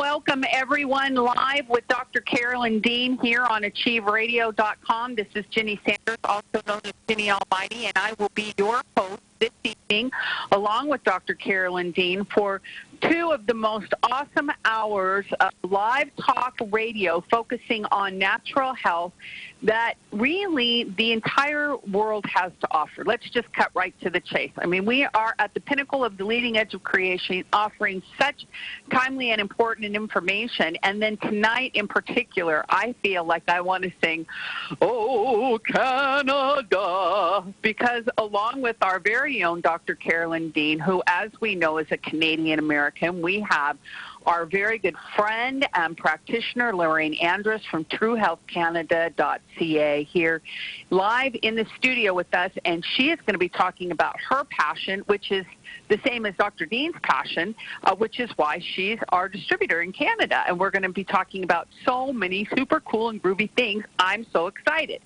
welcome everyone live with Dr. Carolyn Dean here on achieveradio.com. This is Ginny Sanders, also known as Ginny Almighty, and I will be your host this evening along with Dr. Carolyn Dean for 2 of the most awesome hours of live talk radio focusing on natural health that really the entire world has to offer. Let's just cut right to the chase. I mean, we are at the pinnacle of the leading edge of creation, offering such timely and important information. And then tonight in particular, I feel like I want to sing, "Oh, Canada," because along with our very own Dr. Carolyn Dean, who, as we know, is a Canadian-American, we have our very good friend and practitioner, Lorraine Andrus from TrueHealthCanada.ca here live in the studio with us, and she is going to be talking about her passion, which is the same as Dr. Dean's passion, which is why she's our distributor in Canada. And we're going to be talking about so many super cool and groovy things. I'm so excited.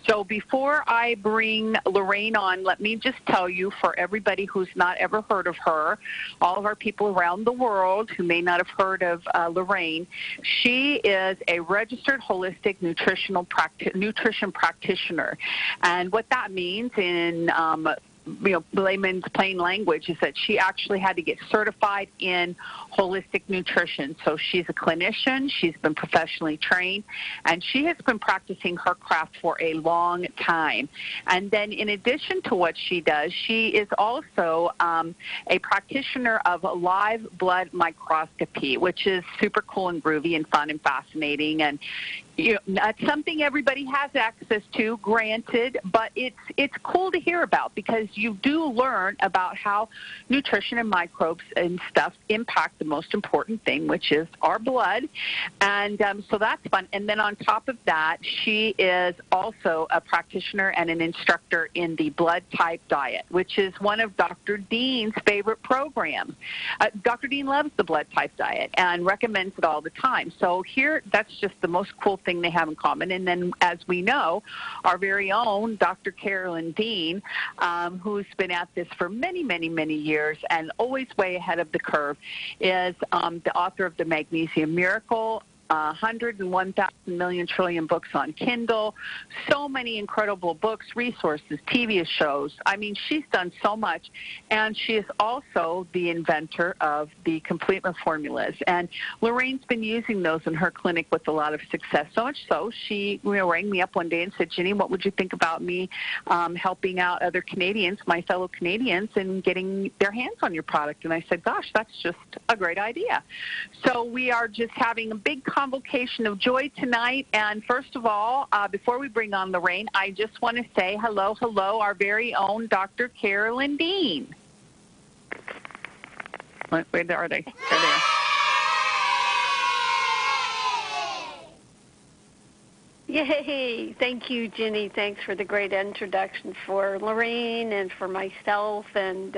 So before I bring Lorraine on, let me just tell you, for everybody who's not ever heard of her, all of our people around the world who may not have heard of Lorraine, she is a registered holistic nutrition practitioner. And what that means in layman's plain language is that she actually had to get certified in holistic nutrition. So she's a clinician, she's been professionally trained, and she has been practicing her craft for a long time. And then in addition to what she does, she is also a practitioner of live blood microscopy, which is super cool and groovy and fun and fascinating. And not something everybody has access to, granted, but it's cool to hear about because you do learn about how nutrition and microbes and stuff impact the most important thing, which is our blood. And so that's fun. And then on top of that, she is also a practitioner and an instructor in the blood type diet, which is one of Dr. Dean's favorite programs. Dr. Dean loves the blood type diet and recommends it all the time. So here, that's just the most cool thing they have in common. And then, as we know, our very own Dr. Carolyn Dean, who's been at this for many, many, many years and always way ahead of the curve, is the author of The Magnesium Miracle, 101,000 million trillion books on Kindle, so many incredible books, resources, TV shows. I mean, she's done so much, and she is also the inventor of the Completement formulas. And Lorraine's been using those in her clinic with a lot of success, so much so she rang me up one day and said, "Ginny, what would you think about me helping out other Canadians, my fellow Canadians, and getting their hands on your product?" And I said, "Gosh, that's just a great idea." So we are just having a big convocation of joy tonight. And first of all, before we bring on Lorraine, I just want to say hello, our very own Dr. Carolyn Dean. Where are they? They're there. Yay! Thank you, Ginny. Thanks for the great introduction for Lorraine and for myself. And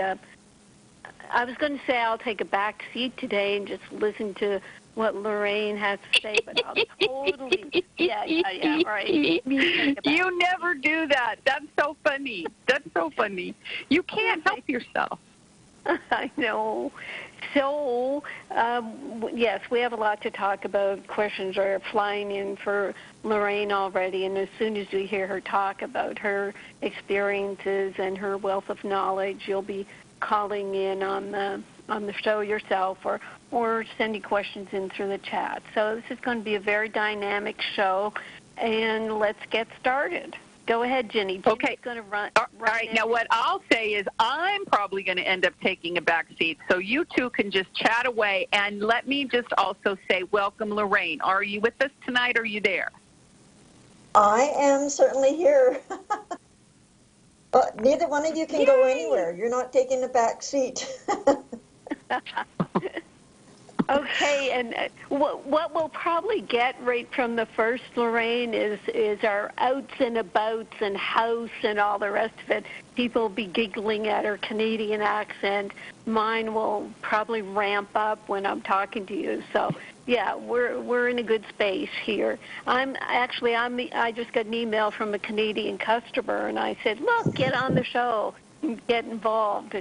I was going to say I'll take a back seat today and just listen to what Lorraine has to say, but I'll totally, yeah, right. You never do that. That's so funny. You can't help yourself. I know. So, yes, we have a lot to talk about. Questions are flying in for Lorraine already, and as soon as we hear her talk about her experiences and her wealth of knowledge, you'll be calling in on the show yourself or sending questions in through the chat. So this is going to be a very dynamic show, and let's get started. Go ahead, Ginny. Okay. Going to run. All right. Now, what I'll say is I'm probably going to end up taking a back seat, so you two can just chat away. And let me just also say welcome, Lorraine. Are you with us tonight? Are you there? I am certainly here. But neither one of you can go anywhere. You're not taking a back seat. Okay, and what we'll probably get right from the first, Lorraine, is our outs and abouts and house and all the rest of it. People will be giggling at her Canadian accent. Mine will probably ramp up when I'm talking to you. So, yeah, we're in a good space here. I just got an email from a Canadian customer, and I said, look, get on the show, get involved.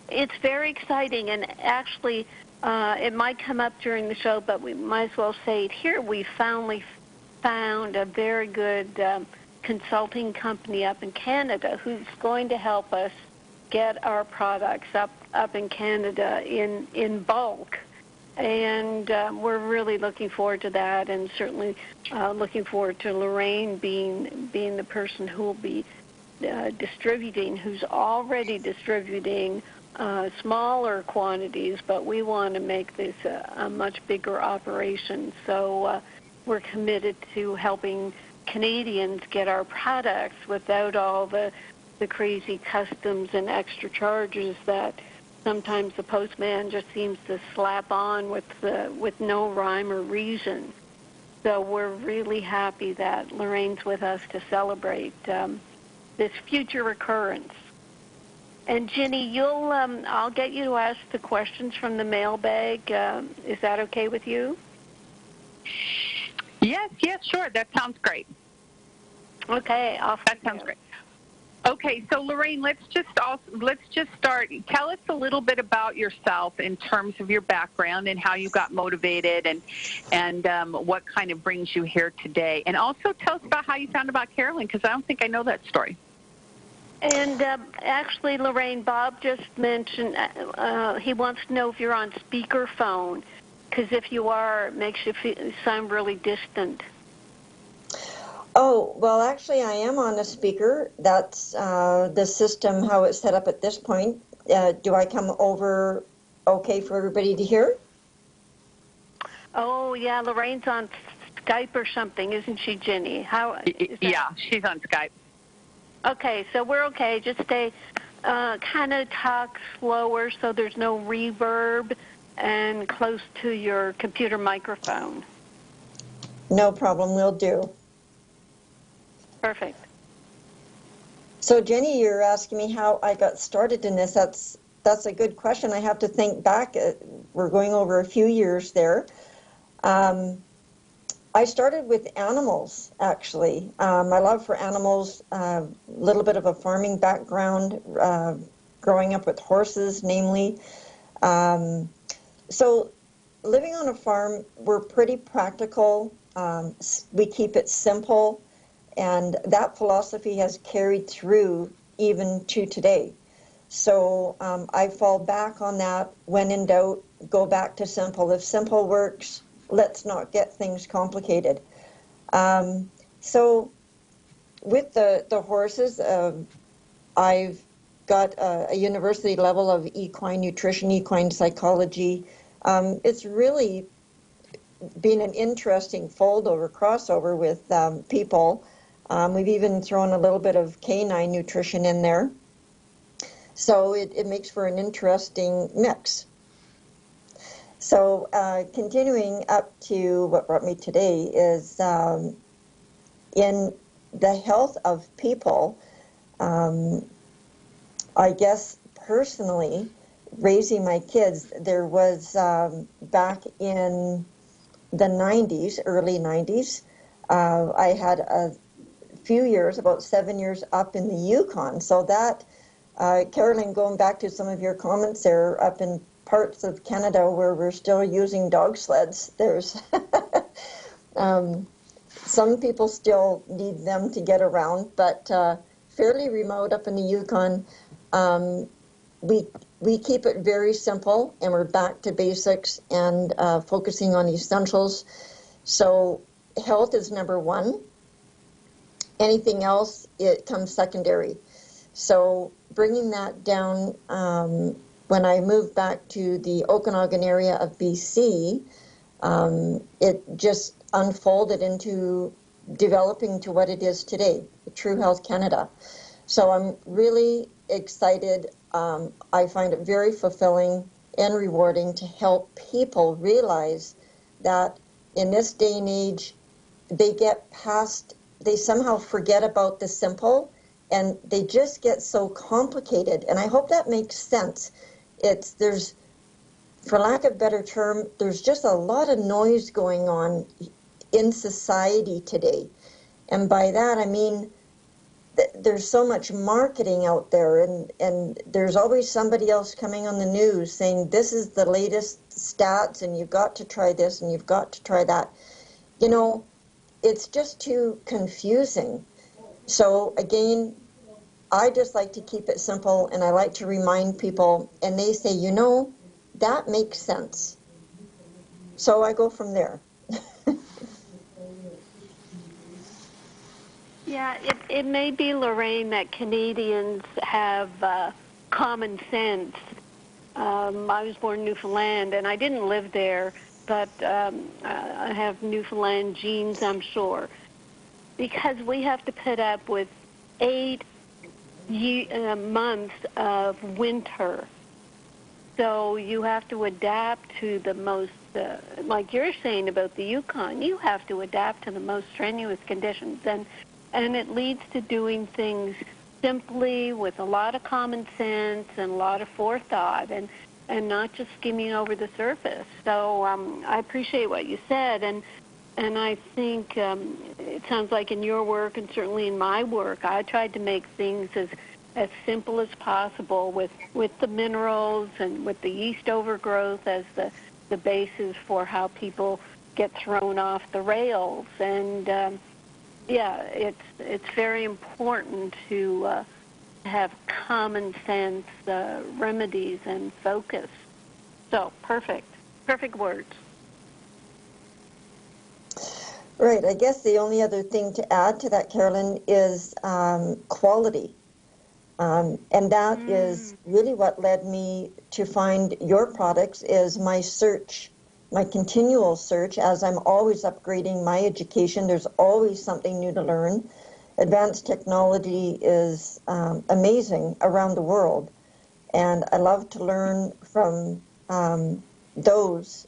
It's very exciting, and actually It might come up during the show, but we might as well say it here. We finally found a very good consulting company up in Canada who's going to help us get our products up in Canada in bulk. And we're really looking forward to that, and certainly looking forward to Lorraine being the person who will be distributing, who's already distributing smaller quantities, but we want to make this a much bigger operation. So we're committed to helping Canadians get our products without all the crazy customs and extra charges that sometimes the postman just seems to slap on with no rhyme or reason. So we're really happy that Lorraine's with us to celebrate this future occurrence. And Ginny, I'll get you to ask the questions from the mailbag. Is that okay with you? Yes, sure. That sounds great. Okay, awesome. That sounds great. Okay, so Lorraine, let's just start. Tell us a little bit about yourself in terms of your background and how you got motivated, and what kind of brings you here today. And also tell us about how you found about Carolyn, because I don't think I know that story. And actually, Lorraine, Bob just mentioned he wants to know if you're on speakerphone, because if you are, it makes you sound really distant. Oh, well, actually, I am on a speaker. That's the system, how it's set up at this point. Do I come over okay for everybody to hear? Oh, yeah, Lorraine's on Skype or something, isn't she, Ginny? Yeah, she's on Skype. Okay, so we're okay. Just stay, kind of talk slower so there's no reverb and close to your computer microphone. No problem, will do. Perfect. So, Jenny, you're asking me how I got started in this. That's a good question. I have to think back. We're going over a few years there. I started with animals, actually. My love for animals, a little bit of a farming background, growing up with horses, namely. So living on a farm, we're pretty practical. We keep it simple, and that philosophy has carried through even to today. So I fall back on that. When in doubt, go back to simple. If simple works, let's not get things complicated. So with the horses, I've got a university level of equine nutrition, equine psychology. It's really been an interesting crossover with people. We've even thrown a little bit of canine nutrition in there. So it makes for an interesting mix. So continuing up to what brought me today is in the health of people, I guess personally, raising my kids, there was back in the 90s, early 90s, I had a few years, about 7 years up in the Yukon. So that, Carolyn, going back to some of your comments there, up in parts of Canada where we're still using dog sleds, there's some people still need them to get around, but fairly remote up in the Yukon. We keep it very simple, and we're back to basics and focusing on essentials. So health is number one. Anything else, it comes secondary. So bringing that down, when I moved back to the Okanagan area of BC, it just unfolded into developing to what it is today, True Health Canada. So I'm really excited. I find it very fulfilling and rewarding to help people realize that in this day and age, they somehow forget about the simple, and they just get so complicated. And I hope that makes sense. There's, for lack of a better term, there's just a lot of noise going on in society today. And by that, I mean there's so much marketing out there, and there's always somebody else coming on the news saying this is the latest stats and you've got to try this and you've got to try that. You know, it's just too confusing. So again, I just like to keep it simple, and I like to remind people, and they say, you know, that makes sense. So I go from there. Yeah, it may be, Lorraine, that Canadians have common sense. I was born in Newfoundland, and I didn't live there, but I have Newfoundland genes, I'm sure, because we have to put up with 8 months of winter. So you have to adapt to the most, like you're saying about the Yukon, you have to adapt to the most strenuous conditions. And it leads to doing things simply with a lot of common sense and a lot of forethought and not just skimming over the surface. So I appreciate what you said. And I think it sounds like in your work and certainly in my work, I tried to make things as simple as possible with the minerals and with the yeast overgrowth as the basis for how people get thrown off the rails. And yeah, it's very important to have common sense remedies and focus. So perfect words. Right. I guess the only other thing to add to that, Carolyn, is quality. And that is really what led me to find your products is my search, my continual search, as I'm always upgrading my education. There's always something new to learn. Advanced technology is amazing around the world. And I love to learn from those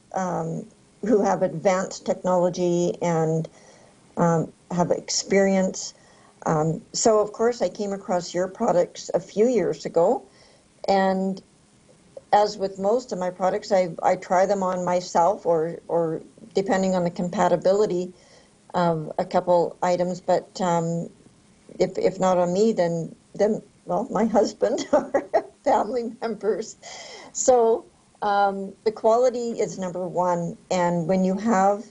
who have advanced technology and have experience. So, of course, I came across your products a few years ago. And as with most of my products, I try them on myself or depending on the compatibility of a couple items. But if not on me, then well, my husband or family members. So the quality is number one. And when you have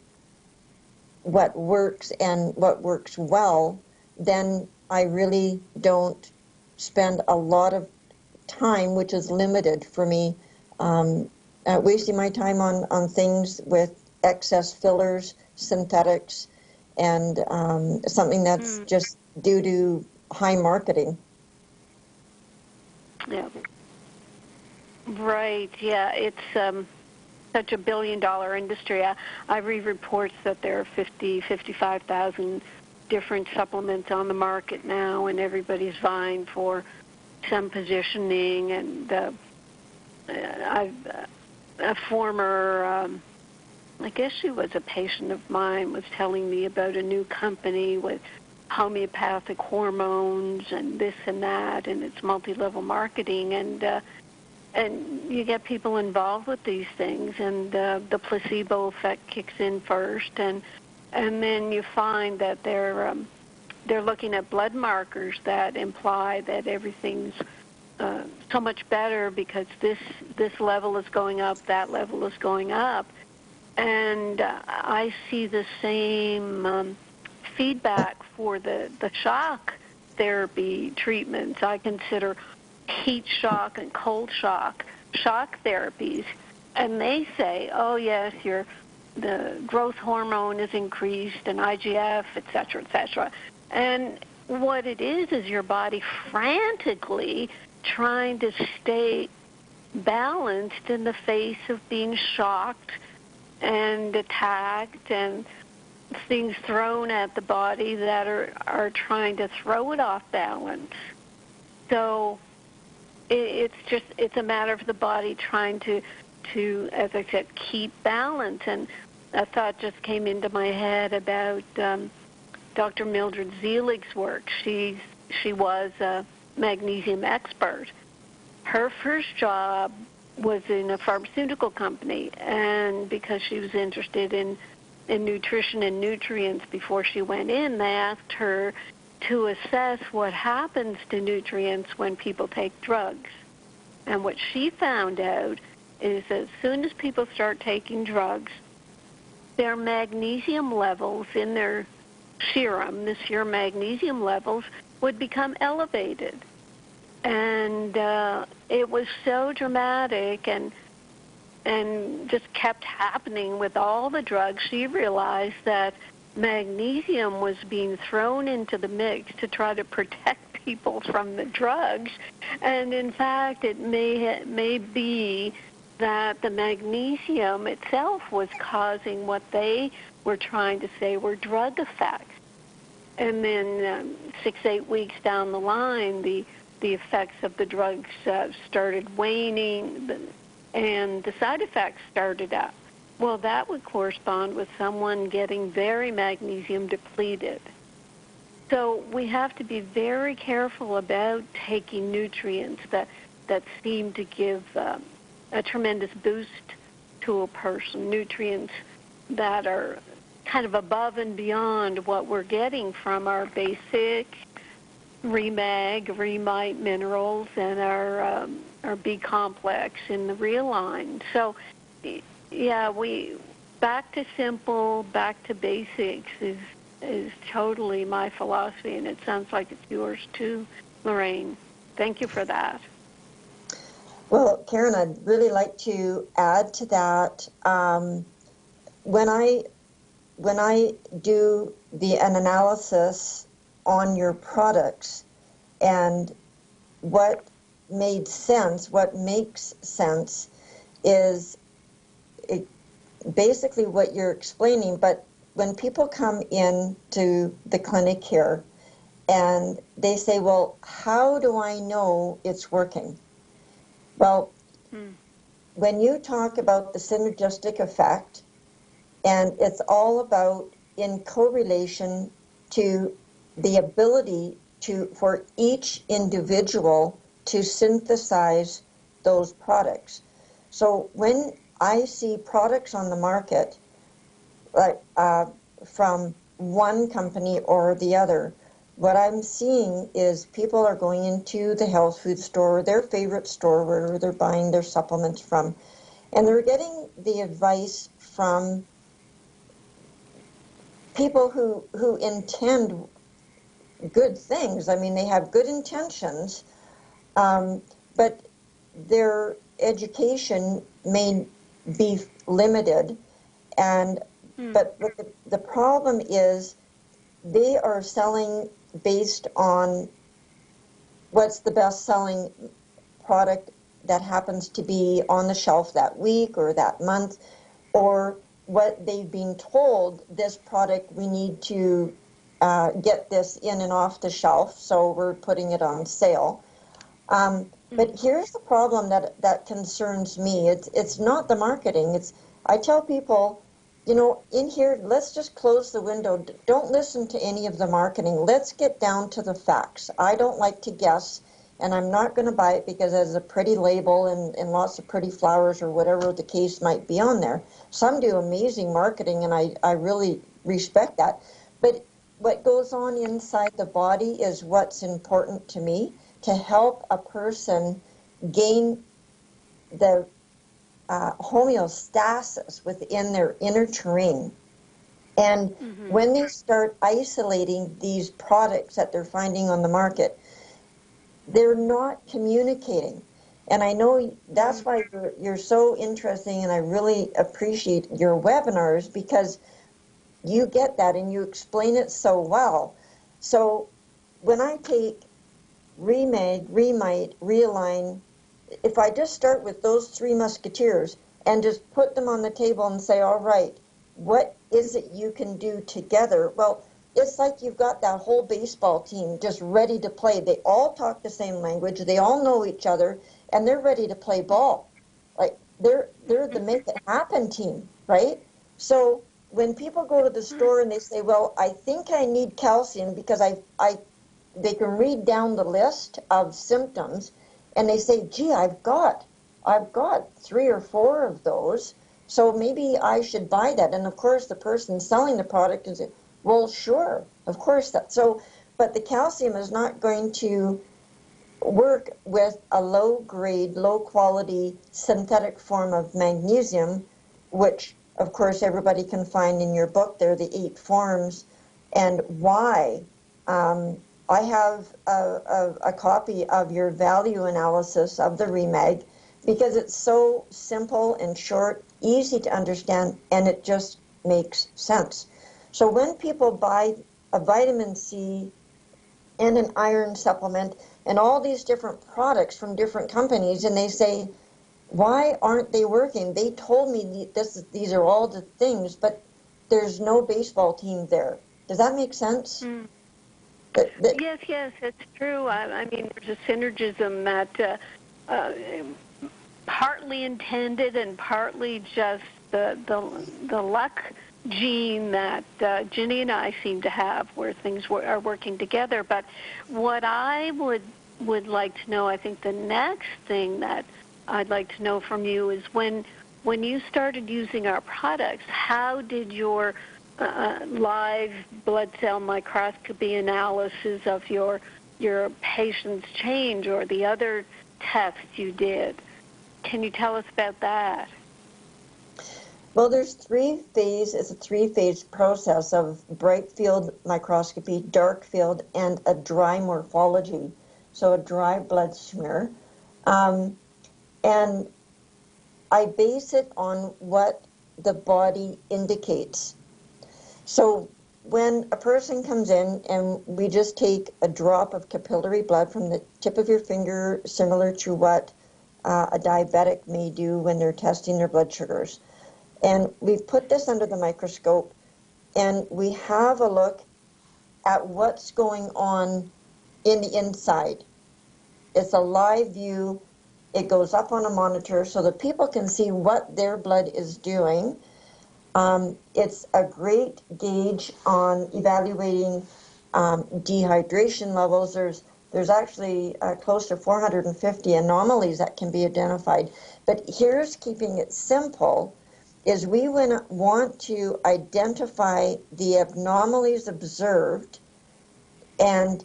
what works and what works well, then I really don't spend a lot of time, which is limited for me, wasting my time on things with excess fillers, synthetics, and something that's just due to high marketing. Yeah. Right. Yeah. It's such a billion-dollar industry. I read reports that there are 55,000 different supplements on the market now, and everybody's vying for some positioning. And a former, I guess she was a patient of mine, was telling me about a new company with homeopathic hormones and this and that, and it's multi-level marketing, and you get people involved with these things, and the placebo effect kicks in first, and then you find that they're looking at blood markers that imply that everything's so much better because this level is going up, that level is going up, and I see the same feedback for the shock therapy treatments. I consider heat shock and cold shock therapies, and they say, oh yes, the growth hormone is increased and IGF, et cetera, and what it is your body frantically trying to stay balanced in the face of being shocked and attacked and things thrown at the body that are trying to throw it off balance. So it's a matter of the body trying to, as I said, keep balance. And a thought just came into my head about Dr. Mildred Zelig's work. She was a magnesium expert. Her first job was in a pharmaceutical company, and because she was interested in nutrition and nutrients before she went in, they asked her to assess what happens to nutrients when people take drugs. And what she found out is as soon as people start taking drugs, their magnesium levels in their serum, the serum magnesium levels, would become elevated. And it was so dramatic and just kept happening with all the drugs. She realized that magnesium was being thrown into the mix to try to protect people from the drugs. And in fact, it may be that the magnesium itself was causing what they were trying to say were drug effects. And then 6-8 weeks down the line, the effects of the drugs started waning, and the side effects started up. Well, that would correspond with someone getting very magnesium depleted. So we have to be very careful about taking nutrients that seem to give a tremendous boost to a person, nutrients that are kind of above and beyond what we're getting from our basic Remag, Remite minerals, and our B complex in the real line. So, yeah, back to simple, back to basics is totally my philosophy, and it sounds like it's yours too, Lorraine. Thank you for that. Well, Karen, I'd really like to add to that. When I do an analysis on your products and what made sense, what makes sense is basically what you're explaining. But when people come in to the clinic here and they say, well, how do I know it's working? Well, when you talk about the synergistic effect, and it's all about in correlation to the ability for each individual to synthesize those products. So when I see products on the market, like from one company or the other, what I'm seeing is people are going into the health food store, their favorite store where they're buying their supplements from, and they're getting the advice from people who intend good things. I mean, they have good intentions, but their education may be limited. But the problem is they are selling based on what's the best-selling product that happens to be on the shelf that week or that month, or what they've been told, this product, we need to get this in and off the shelf, so we're putting it on sale. But here's the problem that concerns me. It's not the marketing. I tell people, in here, let's just close the window. Don't listen to any of the marketing. Let's get down to the facts. I don't like to guess, and I'm not going to buy it because it has a pretty label and lots of pretty flowers or whatever the case might be on there. Some do amazing marketing, and I really respect that. But what goes on inside the body is what's important to me, to help a person gain the homeostasis within their inner terrain. And when they start isolating these products that they're finding on the market, they're not communicating. And I know that's why you're so interesting, and I really appreciate your webinars because you get that and you explain it so well. So when I take Remag, Remite, Realign, if I just start with those three musketeers and just put them on the table and say, all right, what is it you can do together? Well, it's like you've got that whole baseball team just ready to play. They all talk the same language. They all know each other, and they're ready to play ball. Like they're the make it happen team, right? So when people go to the store and they say, well, I think I need calcium because they can read down the list of symptoms, and they say, gee, I've got 3 or 4 of those, so maybe I should buy that. And of course, the person selling the product is, well, sure, of course that. So but the calcium is not going to work with a low-grade, low-quality synthetic form of magnesium, which, of course, everybody can find in your book. They're the 8 forms. And why? I have a copy of your value analysis of the Remag because it's so simple and short, easy to understand, and it just makes sense. So when people buy a vitamin C and an iron supplement and all these different products from different companies, and they say, why aren't they working? They told me these are all the things, but there's no baseball team there. Does that make sense? Mm. Yes, it's true. I mean, there's a synergism that partly intended and partly just the luck gene that Ginny and I seem to have, where things are working together. But what I would like to know, I think the next thing that I'd like to know from you is when you started using our products, how did your live blood cell microscopy analysis of your patients change, or the other tests you did? Can you tell us about that? Well, there's it's a 3-phase process of bright field microscopy, dark field, and a dry morphology, so a dry blood smear. And I base it on what the body indicates. So when a person comes in and we just take a drop of capillary blood from the tip of your finger, similar to what a diabetic may do when they're testing their blood sugars, and we put this under the microscope and we have a look at what's going on in the inside. It's a live view. It goes up on a monitor so that people can see what their blood is doing. It's a great gauge on evaluating dehydration levels. There's actually close to 450 anomalies that can be identified. But here's keeping it simple, is we want to identify the anomalies observed and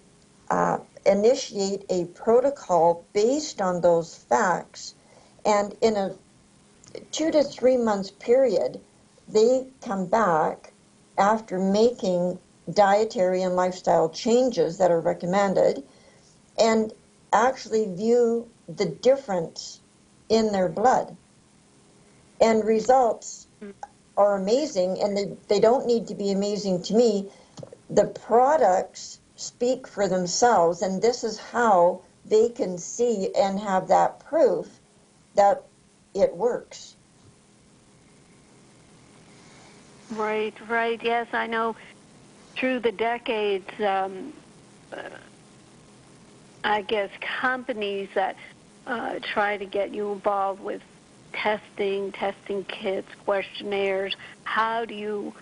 initiate a protocol based on those facts. And in a 2 to 3 months period, they come back after making dietary and lifestyle changes that are recommended and actually view the difference in their blood. And results are amazing, and they don't need to be amazing to me. The products speak for themselves, and this is how they can see and have that proof that it works. Right. Yes, I know through the decades, I guess companies that try to get you involved with testing kits, questionnaires. How do you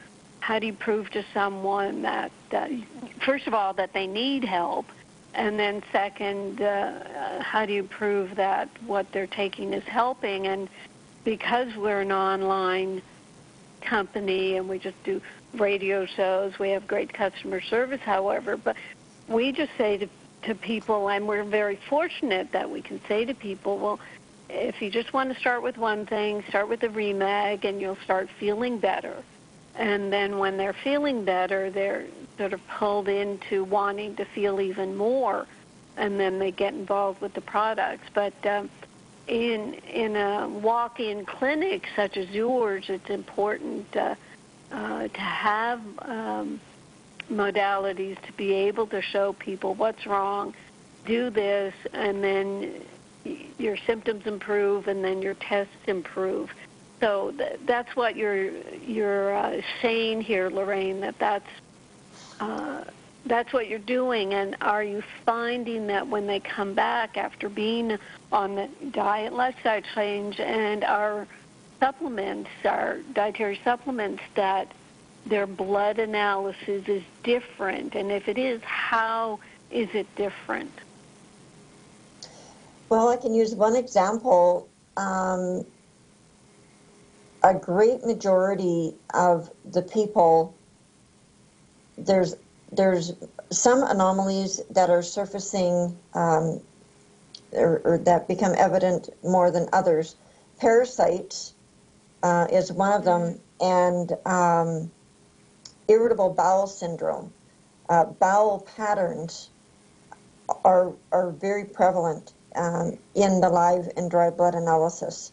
prove to someone that first of all that they need help, and then second, how do you prove that what they're taking is helping? And because we're an online company and we just do radio shows, we have great customer service, however, but we just say to people, and we're very fortunate that we can say to people, well, if you just want to start with one thing, start with the Remag and you'll start feeling better. And then when they're feeling better, they're sort of pulled into wanting to feel even more, and then they get involved with the products. But in a walk-in clinic such as yours, it's important to have modalities to be able to show people what's wrong, do this, and then your symptoms improve, and then your tests improve. So that's what you're saying here, Lorraine. That's what you're doing. And are you finding that when they come back after being on the diet lifestyle change and our supplements, our dietary supplements, that their blood analysis is different? And if it is, how is it different? Well, I can use one example. A great majority of the people, there's there's some anomalies that are surfacing or that become evident more than others. Parasites is one of them, and irritable bowel syndrome. Bowel patterns are very prevalent in the live and dry blood analysis.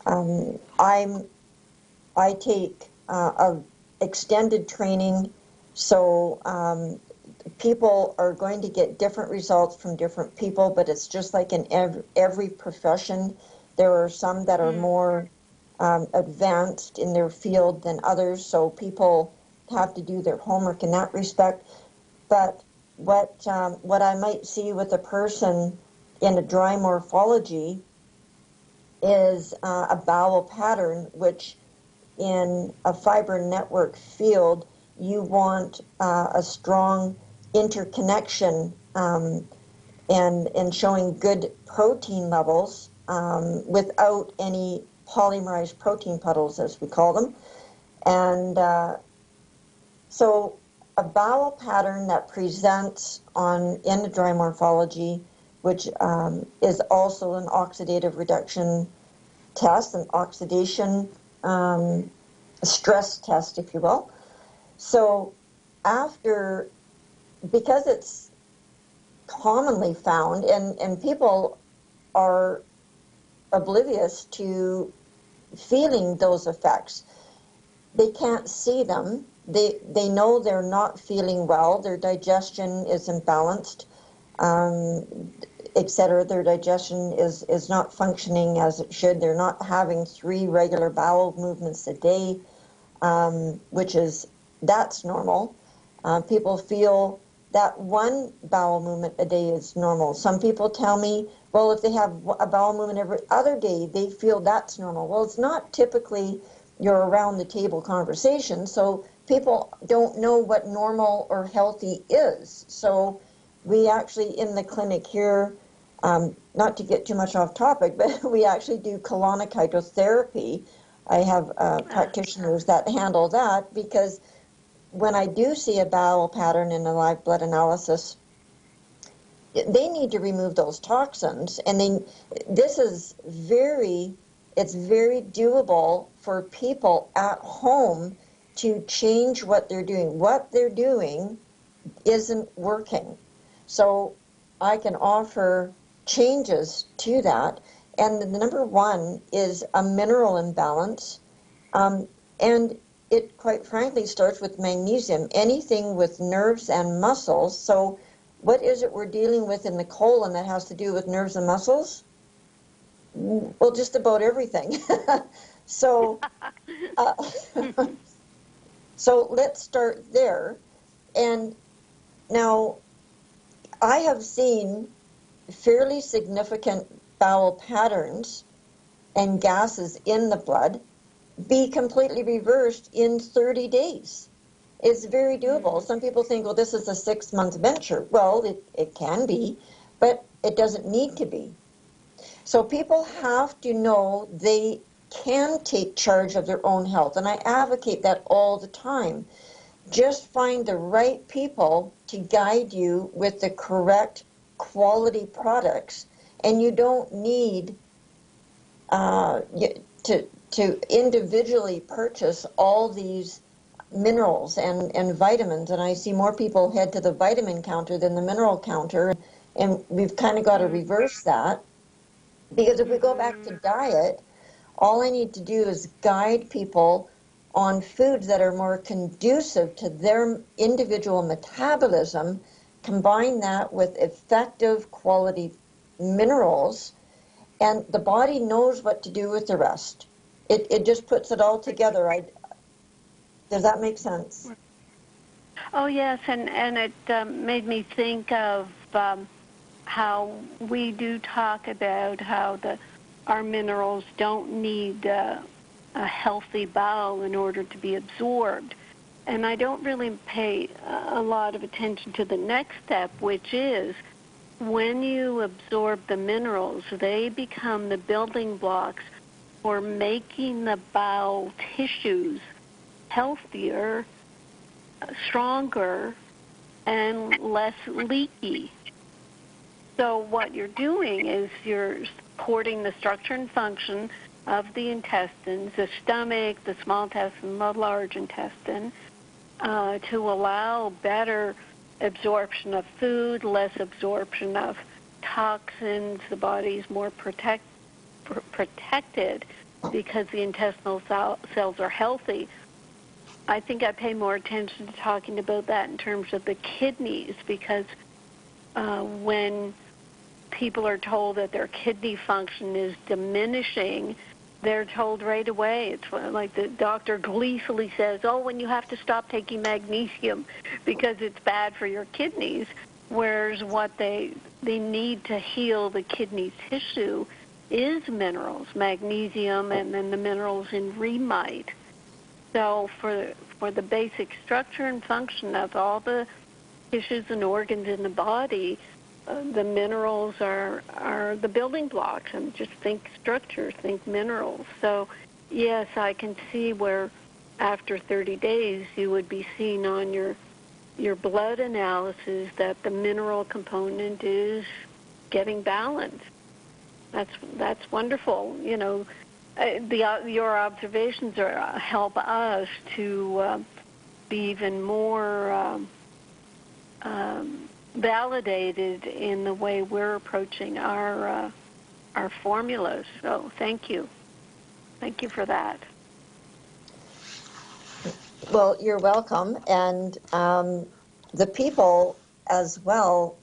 I take a extended training, so people are going to get different results from different people, but it's just like in every profession. There are some that are more advanced in their field than others, so people have to do their homework in that respect. But what I might see with a person in a dry morphology is a bowel pattern, which in a fiber network field, you want a strong interconnection and showing good protein levels without any polymerized protein puddles, as we call them. And so a bowel pattern that presents in the dry morphology, which is also an oxidative reduction test, an oxidation stress test, if you will. So because it's commonly found, and people are oblivious to feeling those effects. They can't see them. They know they're not feeling well. Their digestion is imbalanced, etc. Their digestion is not functioning as it should. They're not having 3 regular bowel movements a day, that's normal. People feel that 1 bowel movement a day is normal. Some people tell me, well, if they have a bowel movement every other day, they feel that's normal. Well, it's not typically your around the table conversation, so people don't know what normal or healthy is. So we actually, in the clinic here, not to get too much off topic, but we actually do colonic hydrotherapy. I have practitioners that handle that, because when I do see a bowel pattern in a live blood analysis, they need to remove those toxins, and it's very doable for people at home to change what they're doing. What they're doing isn't working. So I can offer changes to that. And the number 1 is a mineral imbalance. And it, quite frankly, starts with magnesium. Anything with nerves and muscles. So what is it we're dealing with in the colon that has to do with nerves and muscles? Well, just about everything. So, so let's start there. And now, I have seen fairly significant bowel patterns and gases in the blood be completely reversed in 30 days. It's very doable. Some people think, well, this is a 6-month venture. Well, it can be, but it doesn't need to be. So people have to know they can take charge of their own health, and I advocate that all the time. Just find the right people to guide you with the correct quality products, and you don't need to individually purchase all these minerals and vitamins. And I see more people head to the vitamin counter than the mineral counter, and we've kind of got to reverse that, because if we go back to diet, all I need to do is guide people on foods that are more conducive to their individual metabolism, combine that with effective quality minerals, and the body knows what to do with the rest. It just puts it all together. Does that make sense? Oh, yes, and it made me think of how we do talk about how our minerals don't need a healthy bowel in order to be absorbed. And I don't really pay a lot of attention to the next step, which is when you absorb the minerals, they become the building blocks for making the bowel tissues healthier, stronger, and less leaky. So what you're doing is you're supporting the structure and function of the intestines, the stomach, the small intestine, the large intestine, to allow better absorption of food, less absorption of toxins. The body's more protected because the intestinal cells are healthy. I think I pay more attention to talking about that in terms of the kidneys, because when people are told that their kidney function is diminishing, they're told right away. It's like the doctor gleefully says, oh, when you have to stop taking magnesium because it's bad for your kidneys, whereas what they need to heal the kidney tissue is minerals, magnesium, and then the minerals in remite. So for the basic structure and function of all the tissues and organs in the body, the minerals are the building blocks. And just think structure, think minerals. So, yes, I can see where after 30 days you would be seeing on your blood analysis that the mineral component is getting balanced. That's wonderful. You know, your observations help us to be even more validated in the way we're approaching our formulas. So thank you for that. Well, you're welcome. And the people as well,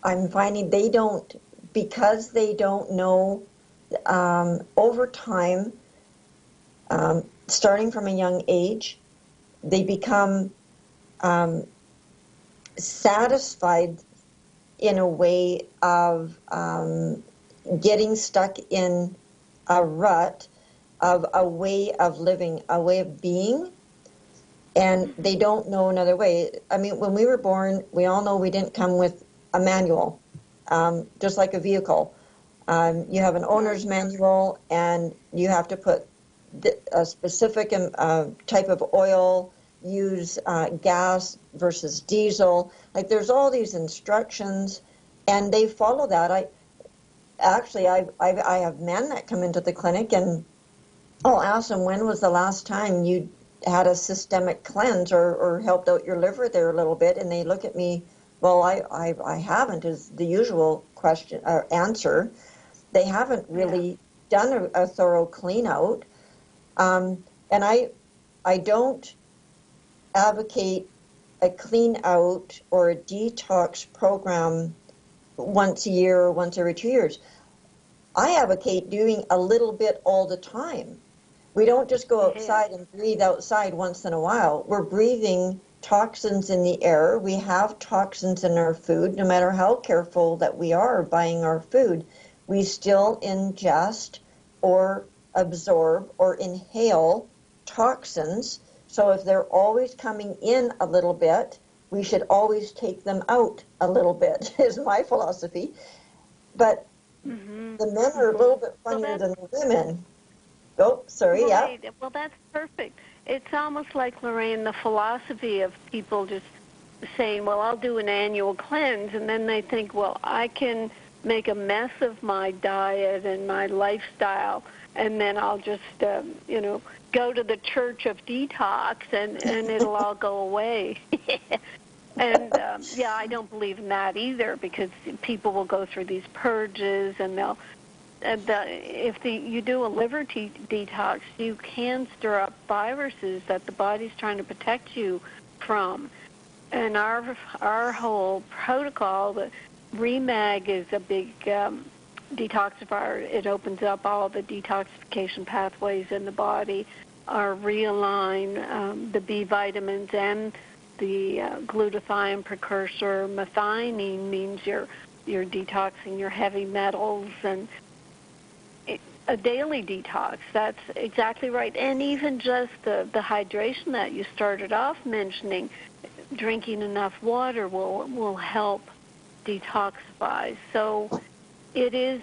I'm finding because they don't know over time, starting from a young age, they become satisfied in a way of getting stuck in a rut of a way of living, a way of being, and they don't know another way. I mean, when we were born, we all know we didn't come with a manual, just like a vehicle. You have an owner's manual, and you have to put a specific type of oil, use gas versus diesel. Like, there's all these instructions, and they follow that. I have men that come into the clinic, and I'll ask them, when was the last time you had a systemic cleanse or helped out your liver there a little bit? And they look at me, well, I haven't, is the usual question or answer. They haven't really done a thorough clean out. And I don't advocate a clean out or a detox program once a year or once every 2 years. I advocate doing a little bit all the time. We don't just go outside and breathe outside once in a while. We're breathing toxins in the air. We have toxins in our food. No matter how careful that we are buying our food, we still ingest or absorb or inhale toxins. So if they're always coming in a little bit, we should always take them out a little bit, is my philosophy. But the men are a little bit funnier than the women. Oh, sorry, right. Yeah. Well, that's perfect. It's almost like, Lorraine, the philosophy of people just saying, well, I'll do an annual cleanse, and then they think, well, I can make a mess of my diet and my lifestyle, and then I'll just, go to the church of detox, and it'll all go away. And, I don't believe in that either, because people will go through these purges, and if you do a liver detox, you can stir up viruses that the body's trying to protect you from. And our whole protocol, the REMAG is a big detoxifier. It opens up all the detoxification pathways in the body. Our realign, the B vitamins and the glutathione precursor methionine means you're detoxing your heavy metals, and a daily detox. That's exactly right. And even just the hydration that you started off mentioning, drinking enough water will help detoxify. So it is,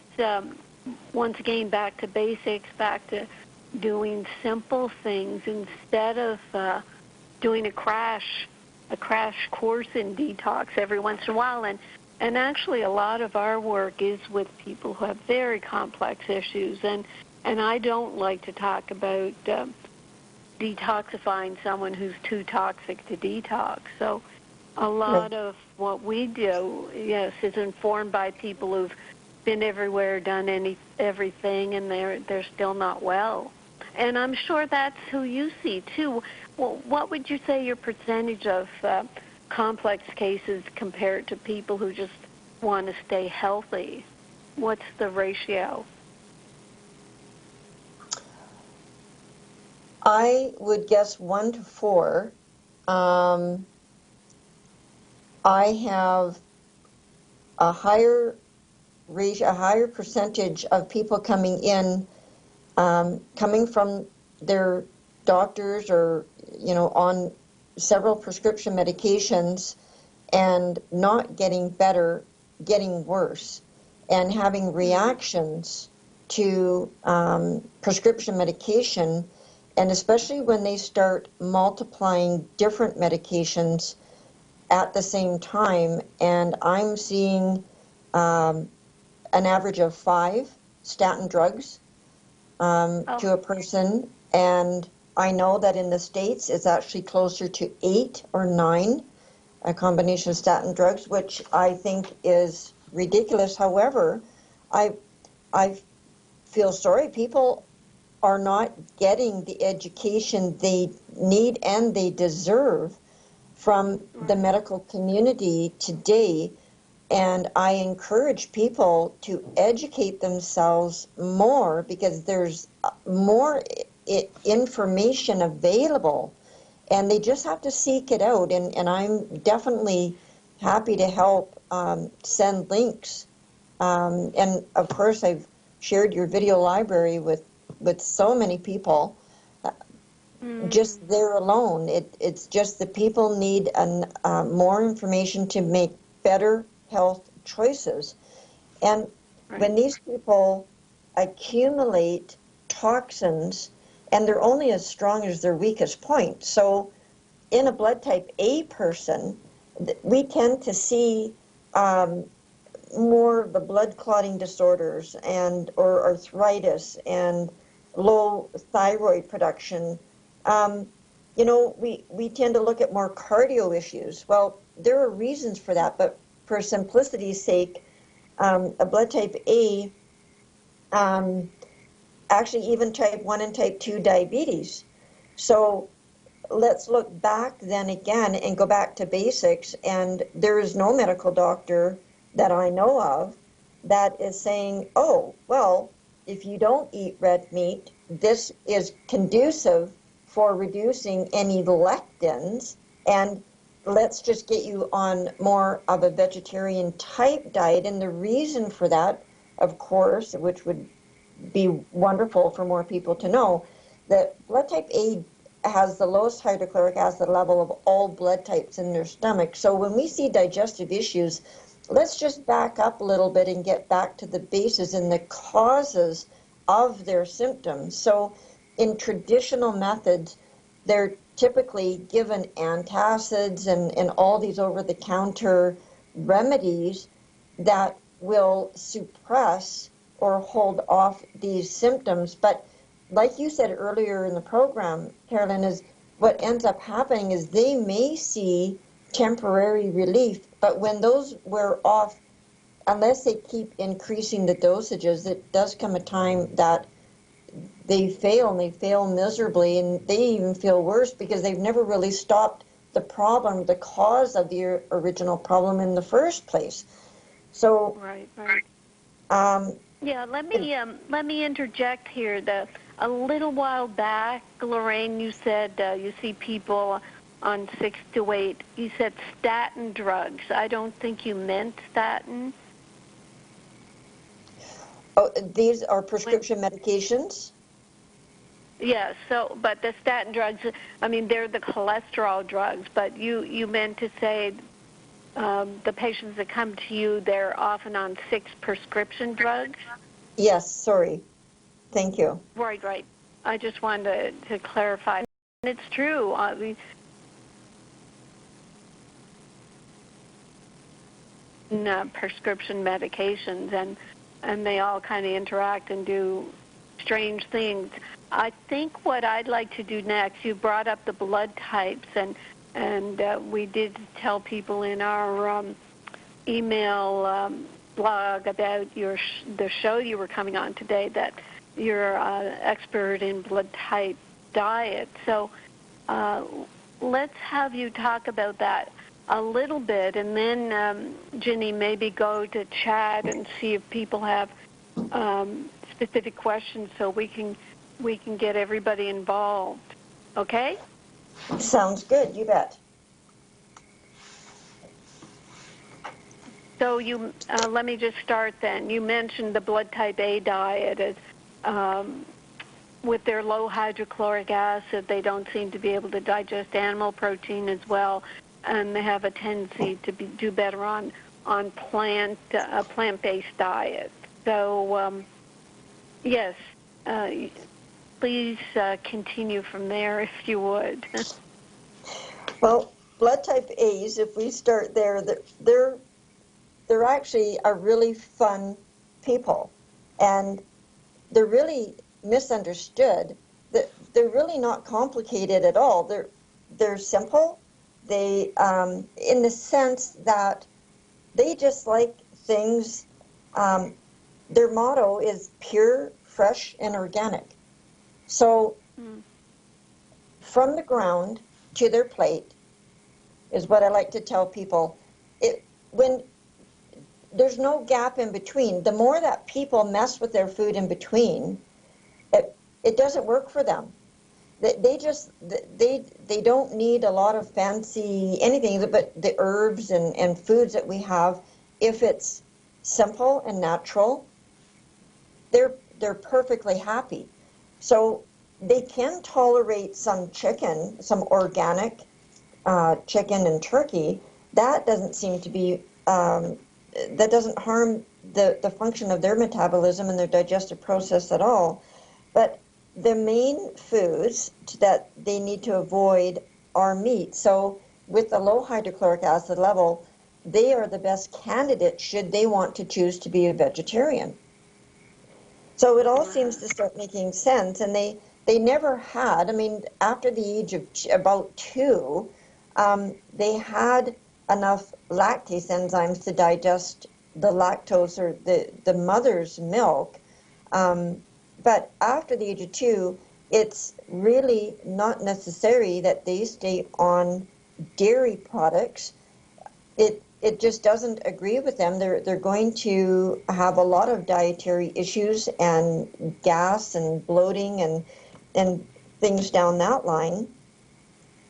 once again, back to basics, back to doing simple things instead of doing a crash a crash course in detox every once in a while. And actually, a lot of our work is with people who have very complex issues. And I don't like to talk about detoxifying someone who's too toxic to detox. So a lot of what we do, yes, is informed by people who've been everywhere, done everything, and they're still not well. And I'm sure that's who you see too. Well, what would you say your percentage of complex cases compared to people who just want to stay healthy? What's the ratio? I would guess 1 to 4. I have a higher percentage of people coming in, coming from their doctors or, on several prescription medications and not getting better, getting worse, and having reactions to prescription medication, and especially when they start multiplying different medications at the same time. And I'm seeing an average of 5 statin drugs to a person, and I know that in the States it's actually closer to 8 or 9, a combination of statin drugs, which I think is ridiculous. However, I feel sorry. People are not getting the education they need and they deserve from the medical community today. And I encourage people to educate themselves more because there's more information available, and they just have to seek it out. And I'm definitely happy to help send links. And of course, I've shared your video library with so many people. Just there alone, it's just the people need more information to make better health choices. And when these people accumulate toxins, and they're only as strong as their weakest point. So in a blood type A person, we tend to see more of the blood clotting disorders or arthritis and low thyroid production. We tend to look at more cardio issues. Well, there are reasons for that, but for simplicity's sake, a blood type A, actually even type 1 and type 2 diabetes. So let's look back then again and go back to basics, and there is no medical doctor that I know of that is saying, oh, well, if you don't eat red meat, this is conducive for reducing any lectins, and let's just get you on more of a vegetarian type diet. And the reason for that, of course, which would be wonderful for more people to know, that blood type A has the lowest hydrochloric acid level of all blood types in their stomach. So when we see digestive issues, let's just back up a little bit and get back to the bases and the causes of their symptoms. So in traditional methods, they're typically given antacids and all these over-the-counter remedies that will suppress or hold off these symptoms. But like you said earlier in the program, Carolyn, is what ends up happening is they may see temporary relief, but when those wear off, unless they keep increasing the dosages, it does come a time that they fail, and they fail miserably, and they even feel worse because they've never really stopped the problem, the cause of the original problem in the first place. So, right. Yeah, let me interject here. A little while back, Lorraine, you said you see people on 6 to 8. You said statin drugs. I don't think you meant statin. Oh, these are prescription medications? Yes, but the statin drugs, I mean, they're the cholesterol drugs, but you meant to say the patients that come to you, they're often on 6 prescription drugs? Yes, sorry. Thank you. Right. I just wanted to clarify. And it's true. prescription medications, and they all kind of interact and do strange things. I think what I'd like to do next, you brought up the blood types, and we did tell people in our email blog about the show you were coming on today that you're expert in blood type diet. So let's have you talk about that a little bit, and then Ginny, maybe go to chat and see if people have specific questions so we can get everybody involved. Okay? Sounds good. You bet. So you let me just start then. You mentioned the blood type A diet as with their low hydrochloric acid, they don't seem to be able to digest animal protein as well, and they have a tendency to do better on plant-based diet. So yes, please continue from there if you would. Well, blood type A's, if we start there, they're actually a really fun people, and they're really misunderstood. They're really not complicated at all. They're simple. They, in the sense that they just like things. Their motto is pure, fresh, and organic. So, from the ground to their plate is what I like to tell people. When there's no gap in between, the more that people mess with their food in between, it doesn't work for them. They don't need a lot of fancy anything but the herbs and foods that we have. If it's simple and natural, they're perfectly happy. So they can tolerate some chicken, some organic chicken and turkey. That doesn't seem to be that doesn't harm the function of their metabolism and their digestive process at all. But the main foods that they need to avoid are meat. So with the low hydrochloric acid level, they are the best candidate should they want to choose to be a vegetarian. So it all seems to start making sense, and they never had, I mean, after the age of about 2, they had enough lactase enzymes to digest the lactose or the mother's milk. But after the age of 2, it's really not necessary that they stay on dairy products. It just doesn't agree with them. They're going to have a lot of dietary issues and gas and bloating and things down that line.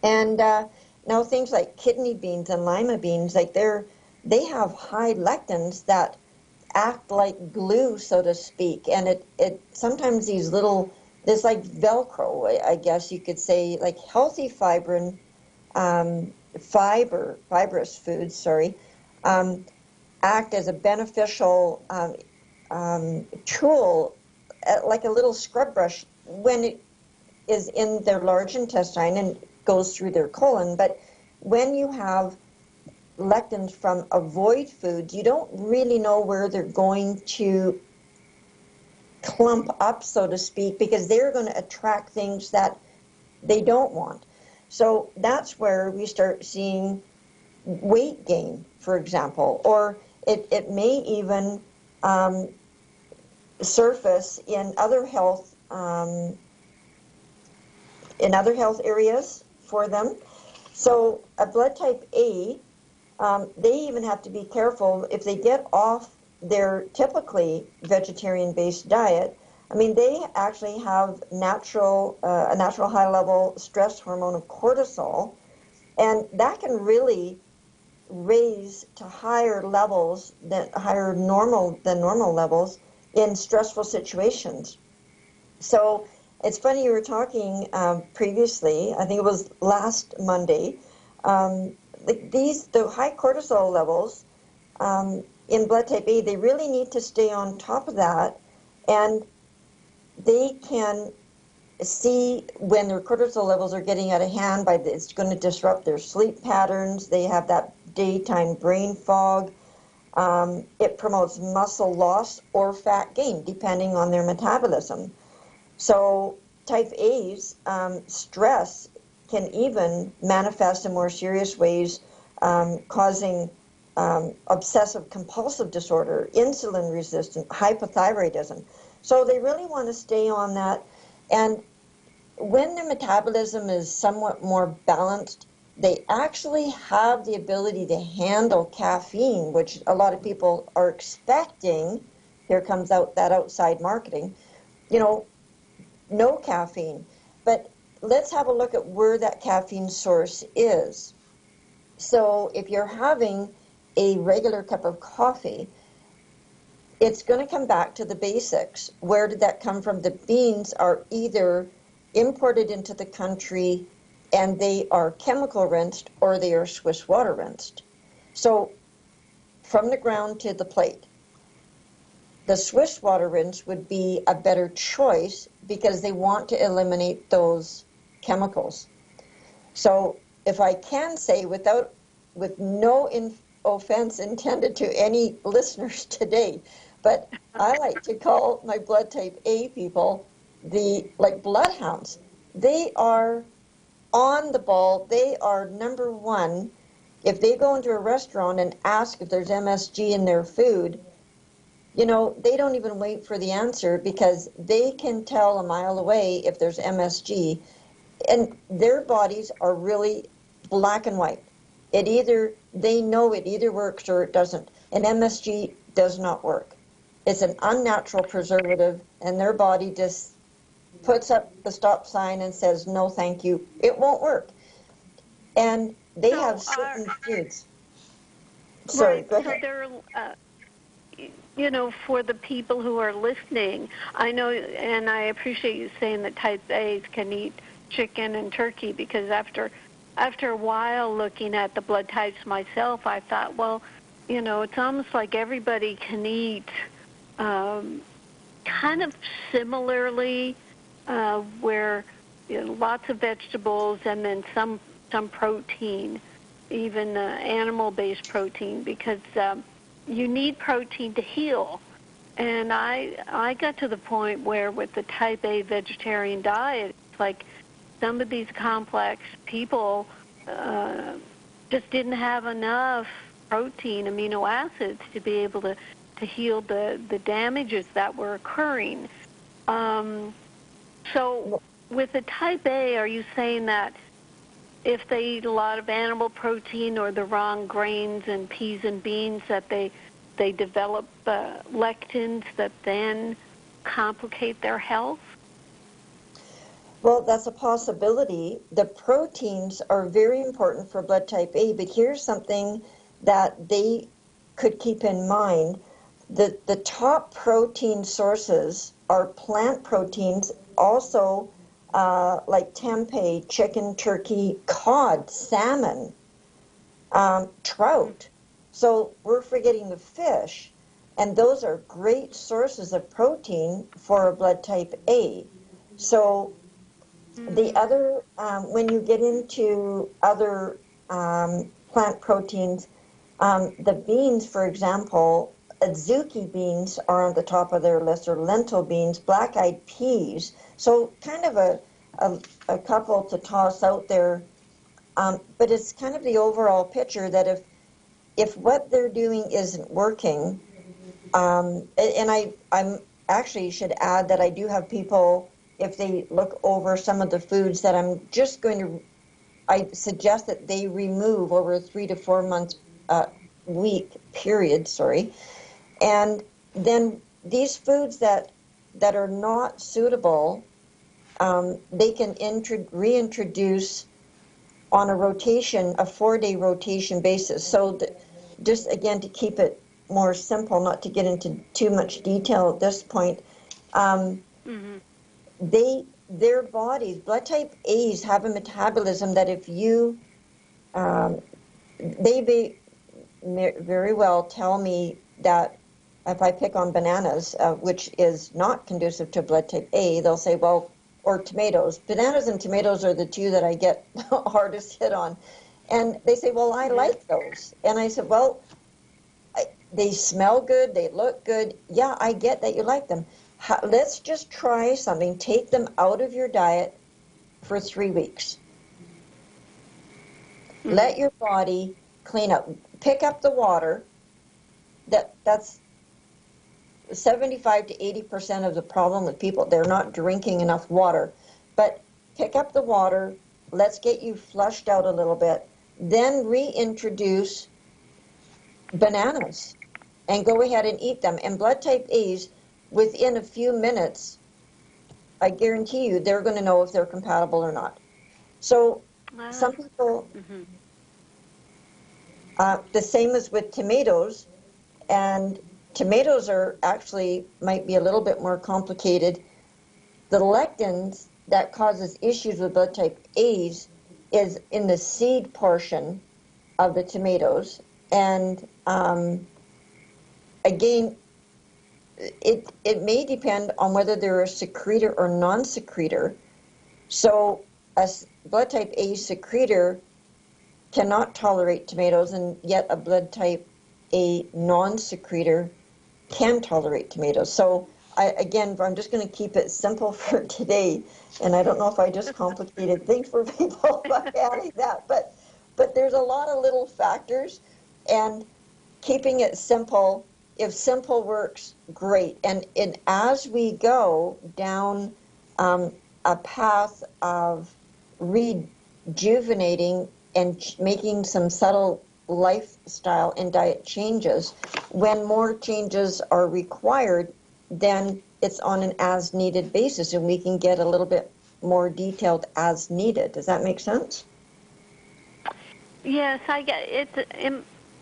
And now things like kidney beans and lima beans, like they have high lectins that act like glue, so to speak. And it sometimes these little, there's like Velcro, I guess you could say, like healthy fibrous foods, act as a beneficial tool, like a little scrub brush when it is in their large intestine and goes through their colon. But when you have lectins from avoid foods, you don't really know where they're going to clump up, so to speak, because they're going to attract things that they don't want. So that's where we start seeing weight gain, for example, or it may even surface in other health areas for them. So a blood type A, they even have to be careful if they get off their typically vegetarian-based diet. I mean, they actually have a natural high-level stress hormone of cortisol, and that can really raise to higher levels than normal levels in stressful situations. So it's funny, you were talking previously, I think it was last Monday, the high cortisol levels in blood type A, they really need to stay on top of that, and they can see when their cortisol levels are getting out of hand. It's going to disrupt their sleep patterns. They have that daytime brain fog. It promotes muscle loss or fat gain, depending on their metabolism. So type A's stress can even manifest in more serious ways, causing obsessive compulsive disorder, insulin resistant, hypothyroidism. So they really want to stay on that. And when their metabolism is somewhat more balanced, they actually have the ability to handle caffeine, which a lot of people are expecting. Here comes out that outside marketing, you know, no caffeine. But let's have a look at where that caffeine source is. So if you're having a regular cup of coffee, it's going to come back to the basics. Where did that come from? The beans are either imported into the country and they are chemical rinsed or they are Swiss water rinsed. So from the ground to the plate, the Swiss water rinse would be a better choice because they want to eliminate those chemicals. So if I can say with no offense intended to any listeners today, but I like to call my blood type A people like bloodhounds. They are on the ball. They are number one. If they go into a restaurant and ask if there's MSG in their food, you know, they don't even wait for the answer because they can tell a mile away if there's MSG. And their bodies are really black and white. They know it either works or it doesn't. And MSG does not work. It's an unnatural preservative, and their body just puts up the stop sign and says, no, thank you. It won't work. And they have certain foods. Sorry, right, go ahead. so there you know, for the people who are listening, I know, and I appreciate you saying that type A's can eat chicken and turkey, because after a while looking at the blood types myself, I thought, well, you know, it's almost like everybody can eat kind of similarly, where, you know, lots of vegetables and then some protein, even animal-based protein, because you need protein to heal. And I got to the point where with the type A vegetarian diet, it's like some of these complex people just didn't have enough protein, amino acids to be able to heal the damages that were occurring. So with the type A, are you saying that if they eat a lot of animal protein or the wrong grains and peas and beans, that they develop lectins that then complicate their health? Well, that's a possibility. The proteins are very important for blood type A, but here's something that they could keep in mind. The top protein sources are plant proteins, also like tempeh, chicken, turkey, cod, salmon, trout. So we're forgetting the fish, and those are great sources of protein for a blood type A. So the other, when you get into other plant proteins, the beans, for example, azuki beans are on the top of their list, or lentil beans, black-eyed peas. So kind of a couple to toss out there. But it's kind of the overall picture that if what they're doing isn't working, and I'm actually should add that I do have people, if they look over some of the foods that I suggest that they remove over a 3 to 4 month week period, and then these foods that are not suitable, they can reintroduce on a 4-day rotation basis. So just again, to keep it more simple, not to get into too much detail at this point, their bodies, blood type A's, have a metabolism that if you, they very well tell me that if I pick on bananas, which is not conducive to blood type A, they'll say, well, or tomatoes. Bananas and tomatoes are the two that I get hardest hit on. And they say, well, I like those. And I said, well, they smell good, they look good. Yeah, I get that you like them. Let's just try something. Take them out of your diet for 3 weeks. Let your body clean up. Pick up the water. That's 75 to 80% of the problem with people. They're not drinking enough water. But pick up the water. Let's get you flushed out a little bit. Then reintroduce bananas and go ahead and eat them. And blood type A's, within a few minutes, I guarantee you, they're going to know if they're compatible or not. So some people, the same as with tomatoes, and tomatoes are actually might be a little bit more complicated. The lectins that causes issues with blood type A's is in the seed portion of the tomatoes. And again, it may depend on whether they're a secretor or non-secretor. So a blood type A secretor cannot tolerate tomatoes, and yet a blood type A non-secretor can tolerate tomatoes. So I'm just going to keep it simple for today, and I don't know if I just complicated things for people by adding that, but there's a lot of little factors, and keeping it simple, if simple works, great. And as we go down a path of rejuvenating and making some subtle lifestyle and diet changes, when more changes are required, then it's on an as-needed basis, and we can get a little bit more detailed as needed. Does that make sense? Yes, I get it.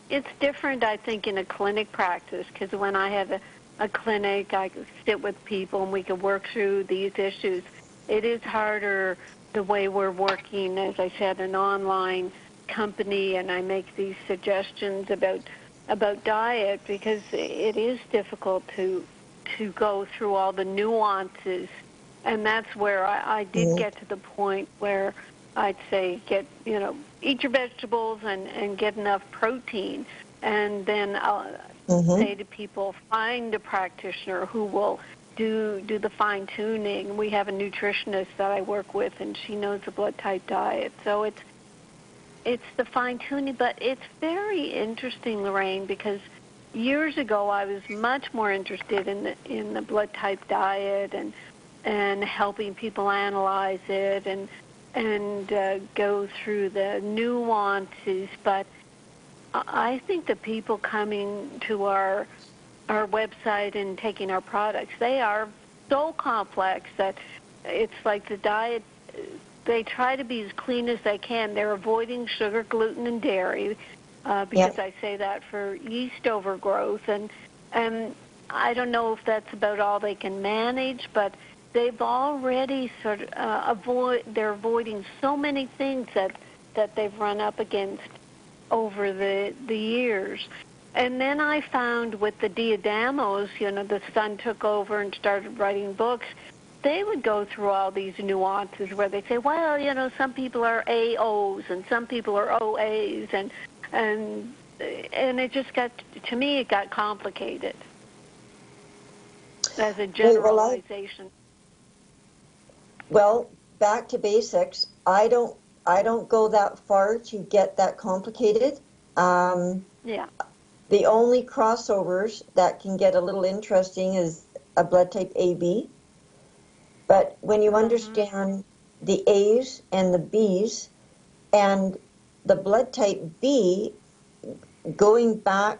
It's different, I think, in a clinic practice, because when I have a clinic, I sit with people and we can work through these issues. It is harder the way we're working, as I said, an online company, and I make these suggestions about diet, because it is difficult to go through all the nuances. And that's where I did get to the point where I'd say eat your vegetables and get enough protein. And then I'll say to people, find a practitioner who will do the fine-tuning. We have a nutritionist that I work with, and she knows the blood type diet. So it's the fine-tuning, but it's very interesting, Lorraine, because years ago I was much more interested in the blood type diet and helping people analyze it and go through the nuances. But I think the people coming to our website and taking our products, they are so complex that it's like the diet, they try to be as clean as they can. They're avoiding sugar, gluten, and dairy because I say that for yeast overgrowth. And I don't know if that's about all they can manage, but they've already sort of they're avoiding so many things that they've run up against over the years. And then I found with the Diadamos, the son took over and started writing books. They would go through all these nuances where they say, well, some people are AOs and some people are OAs, and it just got, to me, it got complicated as a generalization. Well, back to basics. I don't go that far to get that complicated. The only crossovers that can get a little interesting is a blood type AB. But when you understand the A's and the B's and the blood type B, going back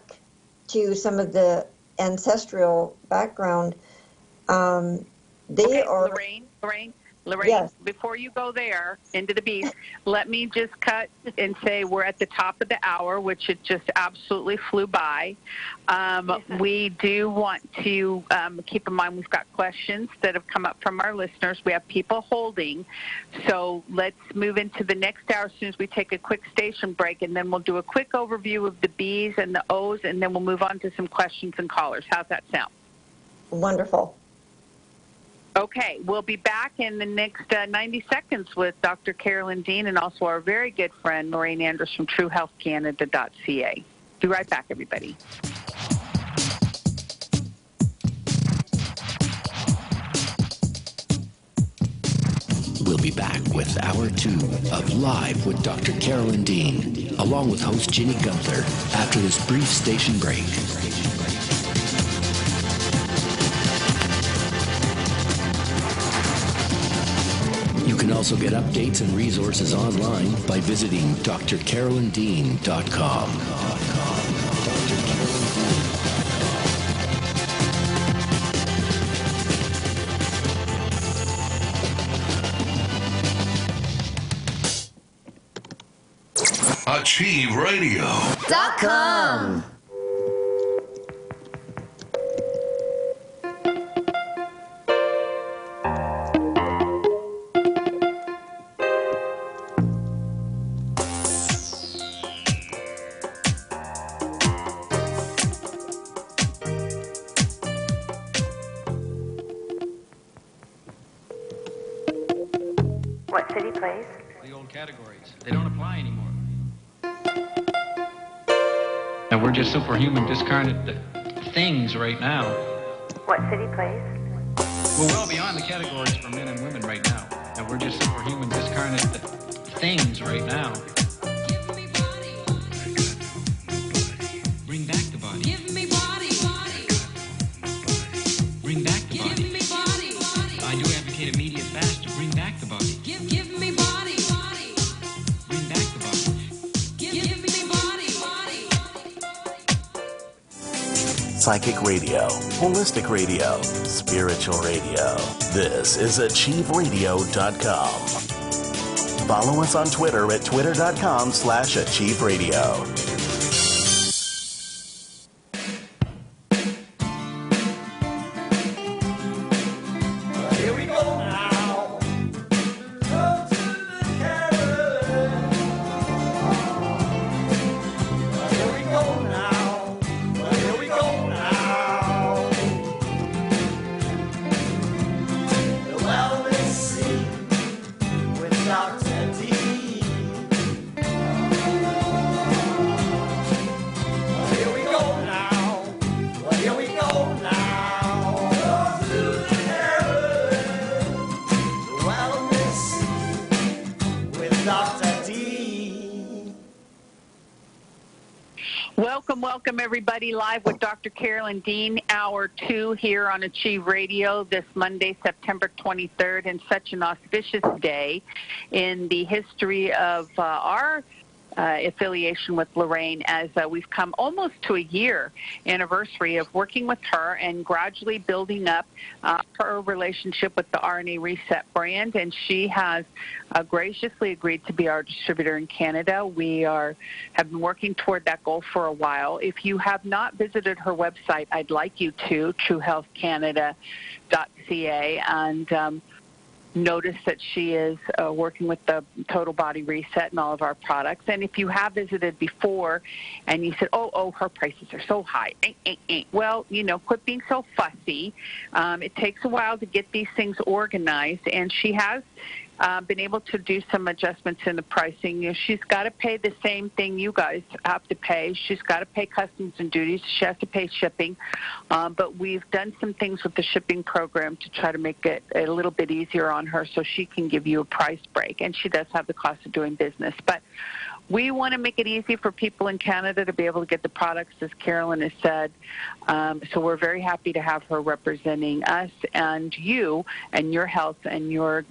to some of the ancestral background, they are... Lorraine, yes. Before you go there into the B's, let me just cut and say we're at the top of the hour, which it just absolutely flew by. We do want to keep in mind we've got questions that have come up from our listeners. We have people holding. So let's move into the next hour as soon as we take a quick station break, and then we'll do a quick overview of the B's and the O's, and then we'll move on to some questions and callers. How's that sound? Wonderful. Okay, we'll be back in the next 90 seconds with Dr. Carolyn Dean and also our very good friend, Lorraine Andrews from TrueHealthCanada.ca. Be right back, everybody. back with Hour 2 of Live with Dr. Carolyn Dean, along with host Ginny Gunther, after this brief station break. You can also get updates and resources online by visiting drcarolyndean.com. AchieveRadio.com. What city plays? The old categories. They don't apply anymore. And we're just superhuman, discarnate things right now. What city plays? We're well beyond the categories for men and women right now. And we're just superhuman, discarnate things right now. Give me body. Bring back the body. Give me body. Bring back the body. Give me body. I do advocate immediate fast to bring back the body. Give me body. Bring back the body. Give me body. Psychic radio, holistic radio, spiritual radio. This is AchieveRadio.com. Follow us on Twitter at twitter.com/AchieveRadio. Welcome, everybody, live with Dr. Carolyn Dean, Hour 2 here on Achieve Radio this Monday, September 23rd, and such an auspicious day in the history of our affiliation with Lorraine, as we've come almost to a year anniversary of working with her and gradually building up her relationship with the RNA Reset brand, and she has graciously agreed to be our distributor in Canada. We have been working toward that goal for a while. If you have not visited her website, I'd like you to, truehealthcanada.ca, and notice that she is working with the Total Body Reset and all of our products. And if you have visited before and you said, oh, her prices are so high, well, quit being so fussy. It takes a while to get these things organized, and she has been able to do some adjustments in the pricing. She's got to pay the same thing you guys have to pay. She's got to pay customs and duties. She has to pay shipping. But we've done some things with the shipping program to try to make it a little bit easier on her so she can give you a price break. And she does have the cost of doing business. But we want to make it easy for people in Canada to be able to get the products, as Carolyn has said. So we're very happy to have her representing us and you and your health and your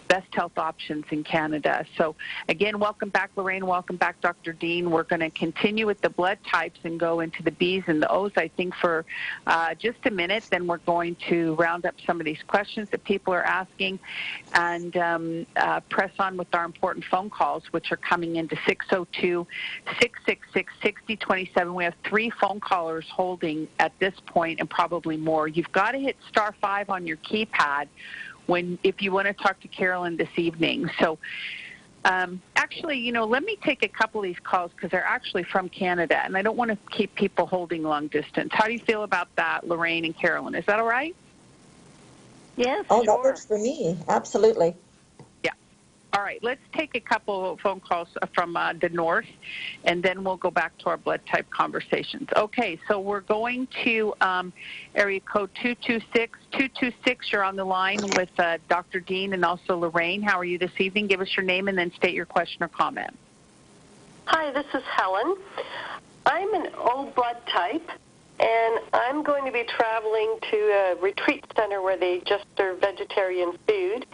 best health options in Canada. So, again, welcome back, Lorraine. Welcome back, Dr. Dean. We're going to continue with the blood types and go into the B's and the O's, I think, for just a minute. Then we're going to round up some of these questions that people are asking and press on with our important phone calls, which are coming into 602-666-6027. We have 3 phone callers holding at this point and probably more. You've got to hit *5 on your keypad if you want to talk to Carolyn this evening. So actually, let me take a couple of these calls because they're actually from Canada, and I don't want to keep people holding long distance. How do you feel about that, Lorraine and Carolyn? Is that all right? Yes, Oh, sure. that works for me. Absolutely. Yeah. All right, let's take a couple of phone calls from the north, and then we'll go back to our blood type conversations. Okay, so we're going to area code 226. 226, you're on the line with Dr. Dean and also Lorraine. How are you this evening? Give us your name and then state your question or comment. Hi, this is Helen. I'm an O blood type, and I'm going to be traveling to a retreat center where they just serve vegetarian food.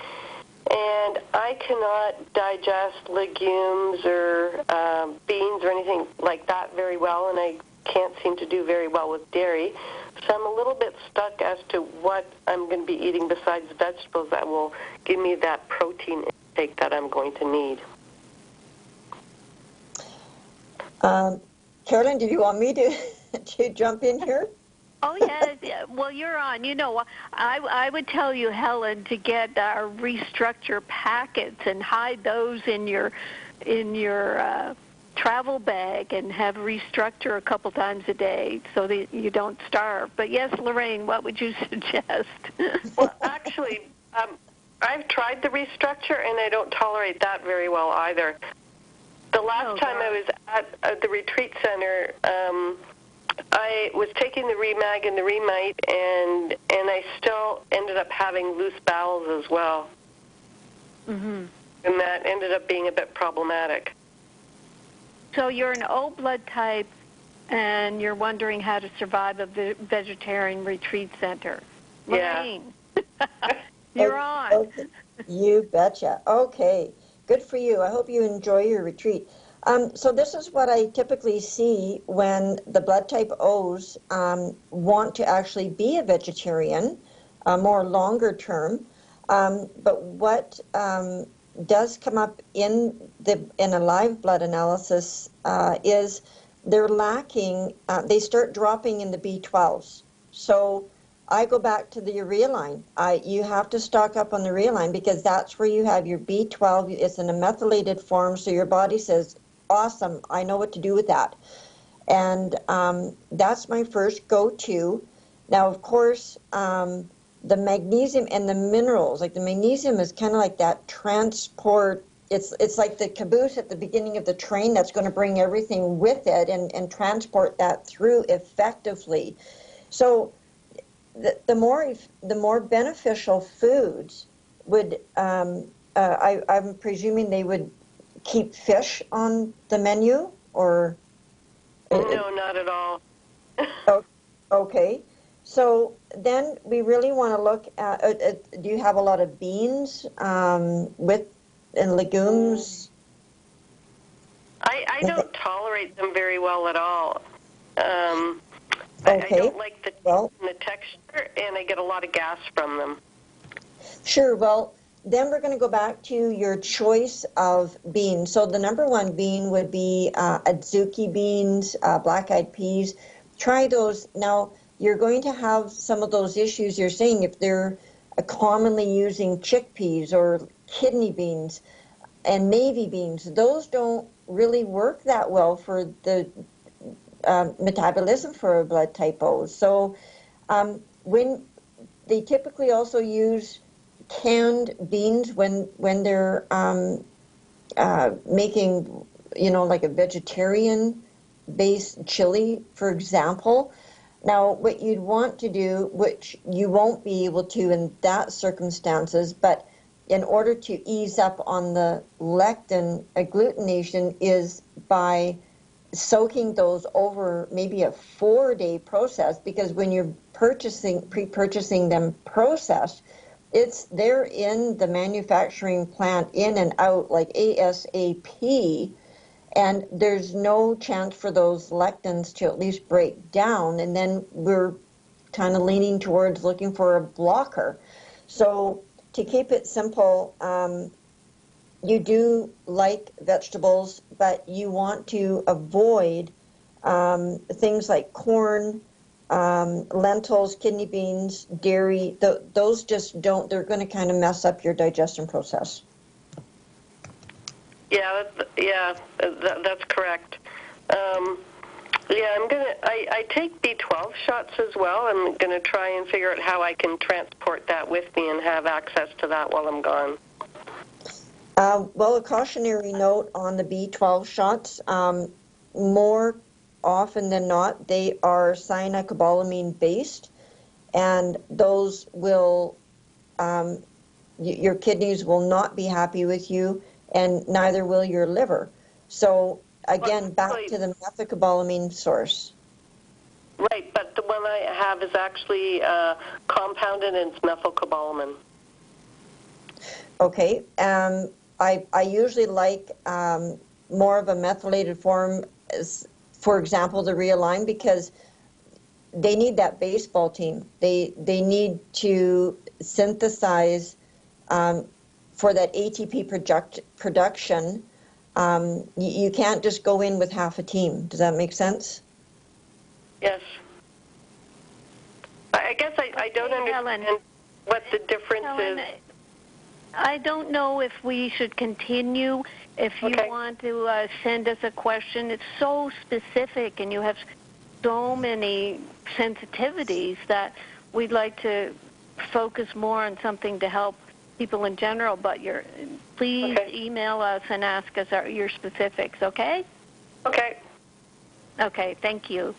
And I cannot digest legumes or beans or anything like that very well, and I can't seem to do very well with dairy. So I'm a little bit stuck as to what I'm going to be eating besides vegetables that will give me that protein intake that I'm going to need. Carolyn, do you want me to jump in here? Oh, yeah. Well, you're on. You know, I would tell you, Helen, to get our restructure packets and hide those in your travel bag and have restructure a couple times a day so that you don't starve. But yes, Lorraine, what would you suggest? Well, actually, I've tried the restructure, and I don't tolerate that very well either. The last time I was at the retreat center, I was taking the Remag and the Remite, and I still ended up having loose bowels as well. Mm-hmm. And that ended up being a bit problematic. So you're an O blood type, and you're wondering how to survive a vegetarian retreat center. Lorraine, you're on. Okay. You betcha. Okay, good for you. I hope you enjoy your retreat. So this is what I typically see when the blood type O's want to actually be a vegetarian, more longer term. But what does come up in a live blood analysis is they're lacking. They start dropping in the B12s. So I go back to the urea line. You have to stock up on the urea line because that's where you have your B12. It's in a methylated form, so your body says, awesome, I know what to do with that. And that's my first go-to. Now, of course, the magnesium and the minerals, like the magnesium is kind of like that transport. It's like the caboose at the beginning of the train that's going to bring everything with it and transport that through effectively. So the more beneficial foods would, I'm presuming they would keep fish on the menu, or? No, not at all. Okay. So then we really want to look at, do you have a lot of beans and legumes? I don't tolerate them very well at all. Okay. I don't like the taste and the texture, and I get a lot of gas from them. Sure. Well, then we're going to go back to your choice of beans. So the number one bean would be adzuki beans, black-eyed peas. Try those. Now, you're going to have some of those issues you're saying if they're commonly using chickpeas or kidney beans and navy beans. Those don't really work that well for the metabolism for a blood type O. So when they typically also use canned beans when they're making, like a vegetarian-based chili, for example. Now, what you'd want to do, which you won't be able to in that circumstances, but in order to ease up on the lectin agglutination, is by soaking those over maybe a 4-day process, because when you're pre-purchasing them processed, they're in the manufacturing plant in and out like ASAP, and there's no chance for those lectins to at least break down, and then we're kind of leaning towards looking for a blocker. So to keep it simple, you do like vegetables, but you want to avoid things like corn, lentils, kidney beans, dairy. Those just don't, they're going to kind of mess up your digestion process. That's correct. I take B12 shots as well. I'm going to try and figure out how I can transport that with me and have access to that while I'm gone. Well, a cautionary note on the B12 shots. More often than not, they are cyanocobalamin based, and those will, your kidneys will not be happy with you, and neither will your liver. So again, back to the methylcobalamin source. Right, but the one I have is actually compounded and it's methylcobalamin. Okay. I usually like more of a methylated form, as, for example, the Realign, because they need that baseball team. They need to synthesize for that ATP production. You can't just go in with half a team. Does that make sense? Yes. I guess I don't understand what the difference is. I don't know if we should continue. If you want to send us a question, it's so specific and you have so many sensitivities that we'd like to focus more on something to help people in general. But please email us and ask us your specifics, okay? Okay. Okay, thank you.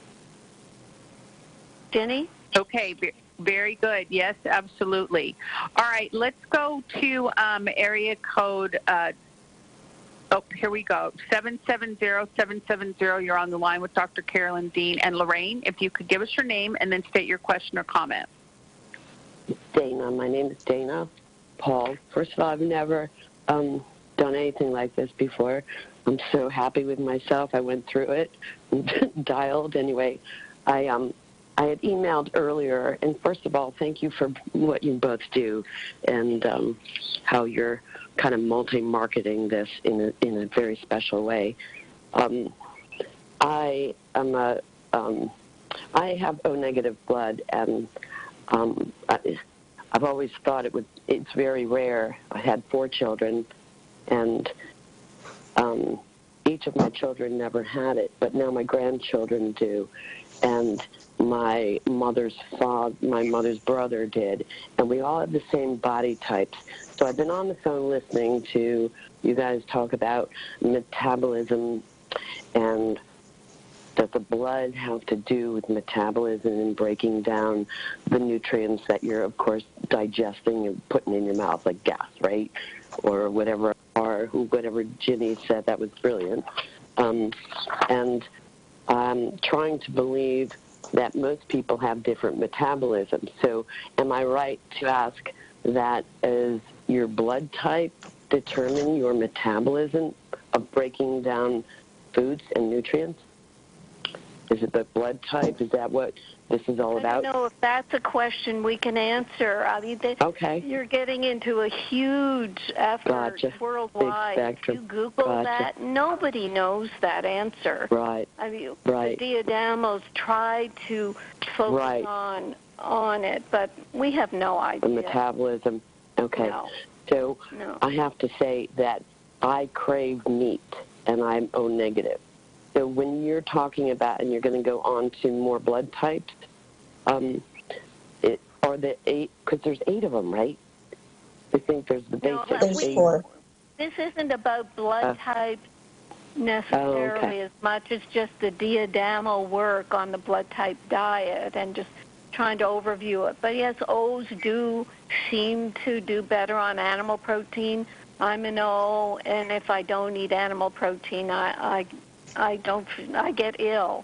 Jenny? Okay, very good. Yes, absolutely. All right, let's go to area code, here we go, 770-770. You're on the line with Dr. Carolyn Dean. And Lorraine, if you could give us your name and then state your question or comment. Dana, my name is Dana Paul. First of all, I've never done anything like this before. I'm so happy with myself. I went through it, dialed. Anyway, I had emailed earlier, and first of all, thank you for what you both do and how you're kind of multi-marketing this in a very special way. I have O-negative blood, and I've always thought it's very rare. I had 4 children, and each of my children never had it, but now my grandchildren do. And my mother's brother did, and we all have the same body types. So I've been on the phone listening to you guys talk about metabolism and does the blood have to do with metabolism and breaking down the nutrients that you're, of course, digesting and putting in your mouth, like gas, right? Or whatever Ginny said, that was brilliant. And I'm trying to believe that most people have different metabolisms. So am I right to ask that as your blood type determine your metabolism of breaking down foods and nutrients? Is it the blood type? Is that what this is all about? I don't know if that's a question we can answer. I mean, you're getting into a huge effort worldwide. If you Google that, nobody knows that answer. Right. I mean, right. The Diadamos tried to focus on it, but we have no idea. The metabolism. Okay. No. So I have to say that I crave meat, and I'm O-negative. So when you're talking about, and you're going to go on to more blood types, are the 8, because there's 8 of them, right? I think there's the basic 8. This isn't about blood type necessarily as much as just the Diadamo work on the blood type diet and just trying to overview it. But yes, O's do seem to do better on animal protein. I'm an O, and if I don't eat animal protein, I get ill.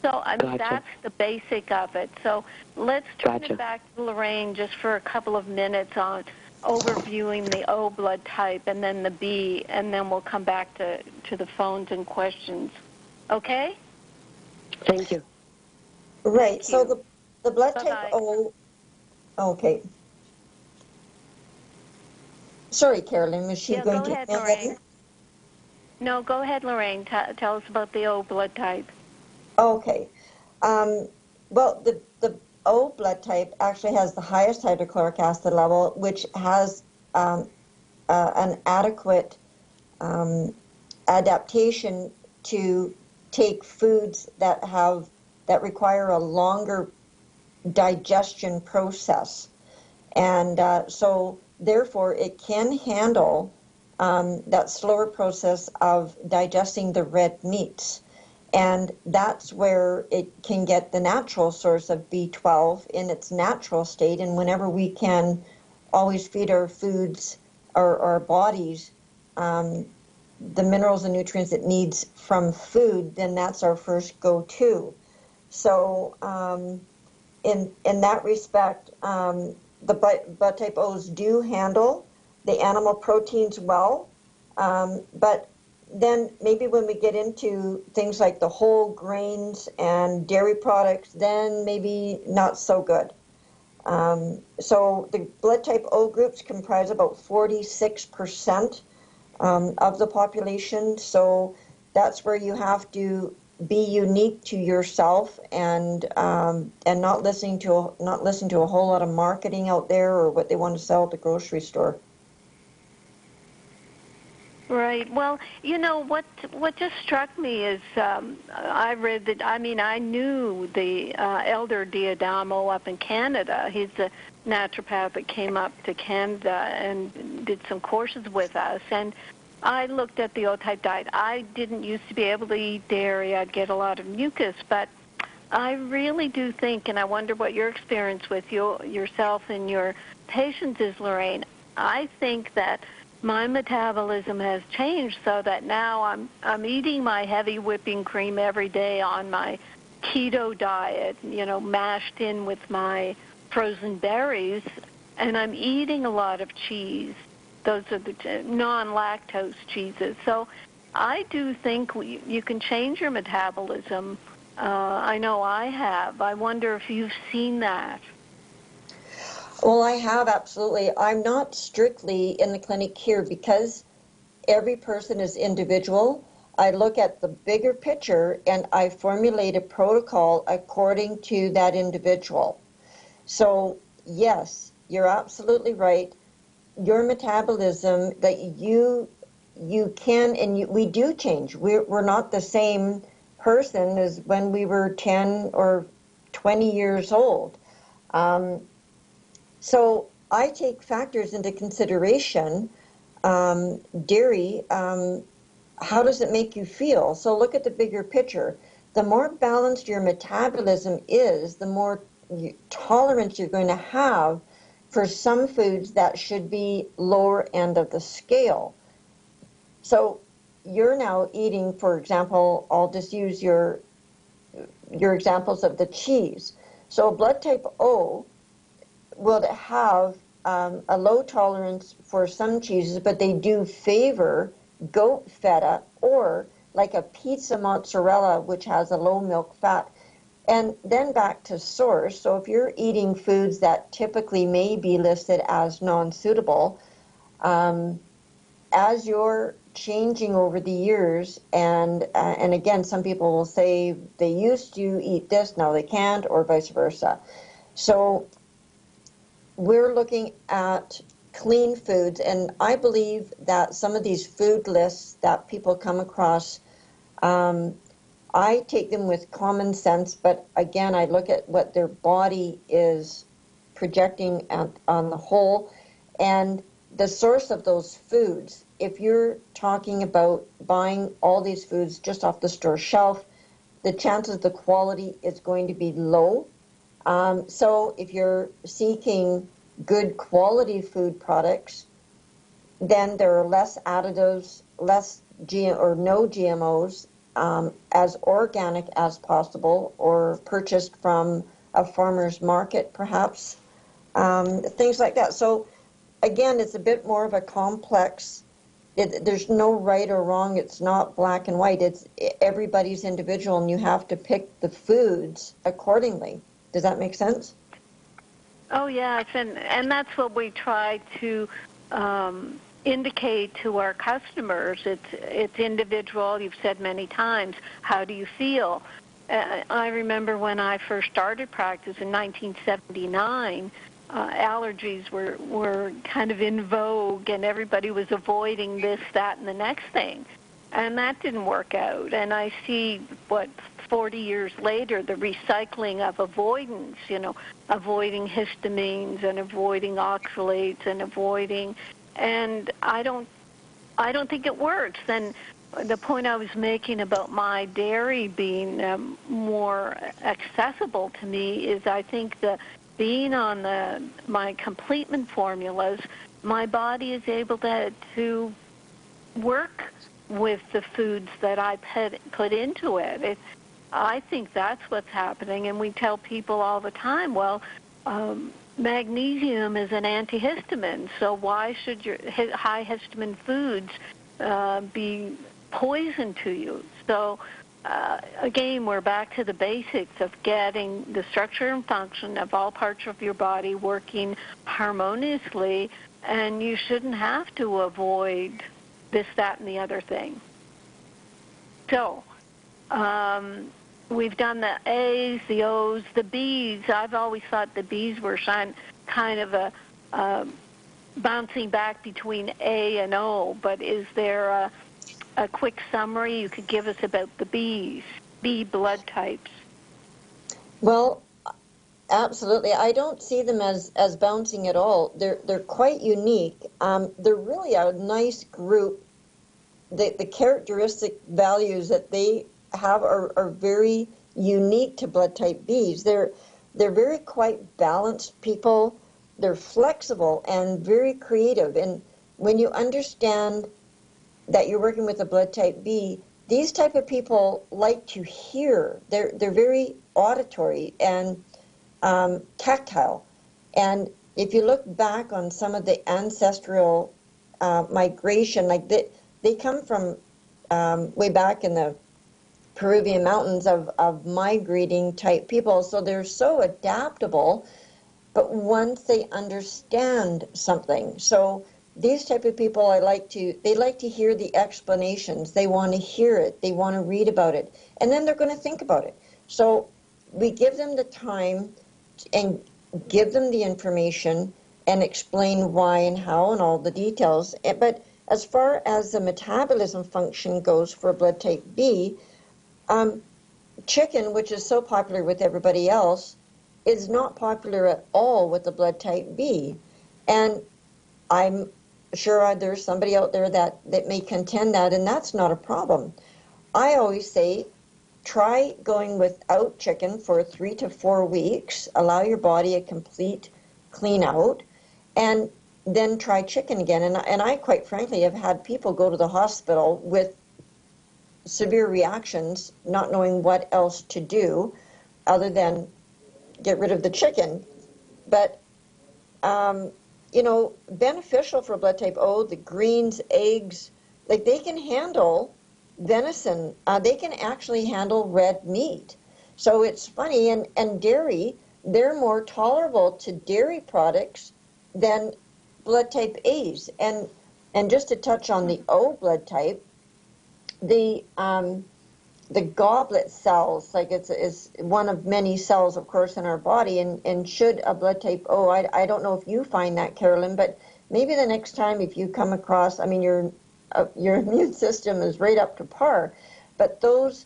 So I mean, that's the basic of it. So let's turn it back to Lorraine just for a couple of minutes on overviewing the O blood type and then the B, and then we'll come back to the phones and questions. Okay? Thank you. Right. So the blood type O. Okay. Sorry, Carolyn. Was she going to? Go ahead, Lorraine. No, go ahead, Lorraine. Tell us about the O blood type. Okay. Well, the O blood type actually has the highest hydrochloric acid level, which has an adequate adaptation to take foods that require a longer digestion process. And so, therefore, it can handle that slower process of digesting the red meats. And that's where it can get the natural source of B12 in its natural state. And whenever we can always feed our foods, our bodies, the minerals and nutrients it needs from food, then that's our first go-to. So in that respect, the blood type O's do handle the animal proteins well, but then maybe when we get into things like the whole grains and dairy products, then maybe not so good. So the blood type O groups comprise about 46% of the population. So that's where you have to be unique to yourself and not listen to a whole lot of marketing out there or what they want to sell at the grocery store. Right. Well, you know, what just struck me is I read that, I mean, I knew the elder Diadamo up in Canada. He's a naturopath that came up to Canada and did some courses with us. And I looked at the O-type diet. I didn't used to be able to eat dairy. I'd get a lot of mucus. But I really do think, and I wonder what your experience with yourself and your patients is, Lorraine, I think that my metabolism has changed so that now I'm eating my heavy whipping cream every day on my keto diet, you know, mashed in with my frozen berries, and I'm eating a lot of cheese. Those are the non-lactose cheeses. So I do think you can change your metabolism. I know I have. I wonder if you've seen that. Well, I have, absolutely. I'm not strictly in the clinic here because every person is individual. I look at the bigger picture and I formulate a protocol according to that individual. So, yes, you're absolutely right. Your metabolism, that you can, and we do change. We're not the same person as when we were 10 or 20 years old. So I take factors into consideration. Dairy, how does it make you feel? So look at the bigger picture. The more balanced your metabolism is, the more tolerance you're going to have for some foods that should be lower end of the scale. So you're now eating, for example, I'll just use your examples of the cheese. So blood type O will have a low tolerance for some cheeses, but they do favor goat feta or like a pizza mozzarella, which has a low milk fat. And then back to source. So if you're eating foods that typically may be listed as non-suitable, as you're changing over the years, and again, some people will say they used to eat this, now they can't, or vice versa. So we're looking at clean foods, and I believe that some of these food lists that people come across, I take them with common sense, but again, I look at what their body is projecting on the whole, and the source of those foods. If you're talking about buying all these foods just off the store shelf, the chances the quality is going to be low. So if you're seeking good quality food products, then there are less additives, less or no GMOs, as organic as possible, or purchased from a farmer's market, perhaps, things like that. So again, it's a bit more of a complex. There's no right or wrong. It's not black and white. It's everybody's individual, and you have to pick the foods accordingly. Does that make sense? Oh, yes, and that's what we try to indicate to our customers. It's individual. You've said many times, how do you feel? I remember when I first started practice in 1979, allergies were kind of in vogue, and everybody was avoiding this, that, and the next thing. And that didn't work out. And I see 40 years later, the recycling of avoidance, avoiding histamines and avoiding oxalates and avoiding, and I I don't think it works. And the point I was making about my dairy being more accessible to me is I think that being on my completement formulas, my body is able to work with the foods that I put into it. I think that's what's happening, and we tell people all the time, well, magnesium is an antihistamine, so why should your high histamine foods be poison to you? So again, we're back to the basics of getting the structure and function of all parts of your body working harmoniously, and you shouldn't have to avoid this, that, and the other thing. So we've done the A's, the O's, the B's. I've always thought the B's were kind of a bouncing back between A and O, but is there a quick summary you could give us about the B's, B blood types? Well, absolutely. I don't see them as bouncing at all. They're quite unique. They're really a nice group. The characteristic values that they have are very unique to blood type Bs. They're very quite balanced people. They're flexible and very creative. And when you understand that you're working with a blood type B, these type of people like to hear. They're very auditory and tactile. And if you look back on some of the ancestral migration, like they come from way back in the Peruvian mountains of migrating type people, so they're so adaptable. But once they understand something, so these type of people, they like to hear the explanations. They want to hear it. They want to read about it, and then they're going to think about it. So we give them the time and give them the information and explain why and how and all the details. But as far as the metabolism function goes for blood type B, chicken, which is so popular with everybody else, is not popular at all with the blood type B. And I'm sure there's somebody out there that may contend that, and that's not a problem. I always say, try going without chicken for 3 to 4 weeks, allow your body a complete clean out, and then try chicken again. And I quite frankly have had people go to the hospital with severe reactions, not knowing what else to do other than get rid of the chicken. But beneficial for blood type O, the greens, eggs, like they can handle venison. They can actually handle red meat. So it's funny, and dairy, they're more tolerable to dairy products than blood type A's. And just to touch on the O blood type, the goblet cells, like it's one of many cells, of course, in our body, and should a blood type O, I don't know if you find that, Carolyn, but maybe the next time if you come across, I mean, your immune system is right up to par, but those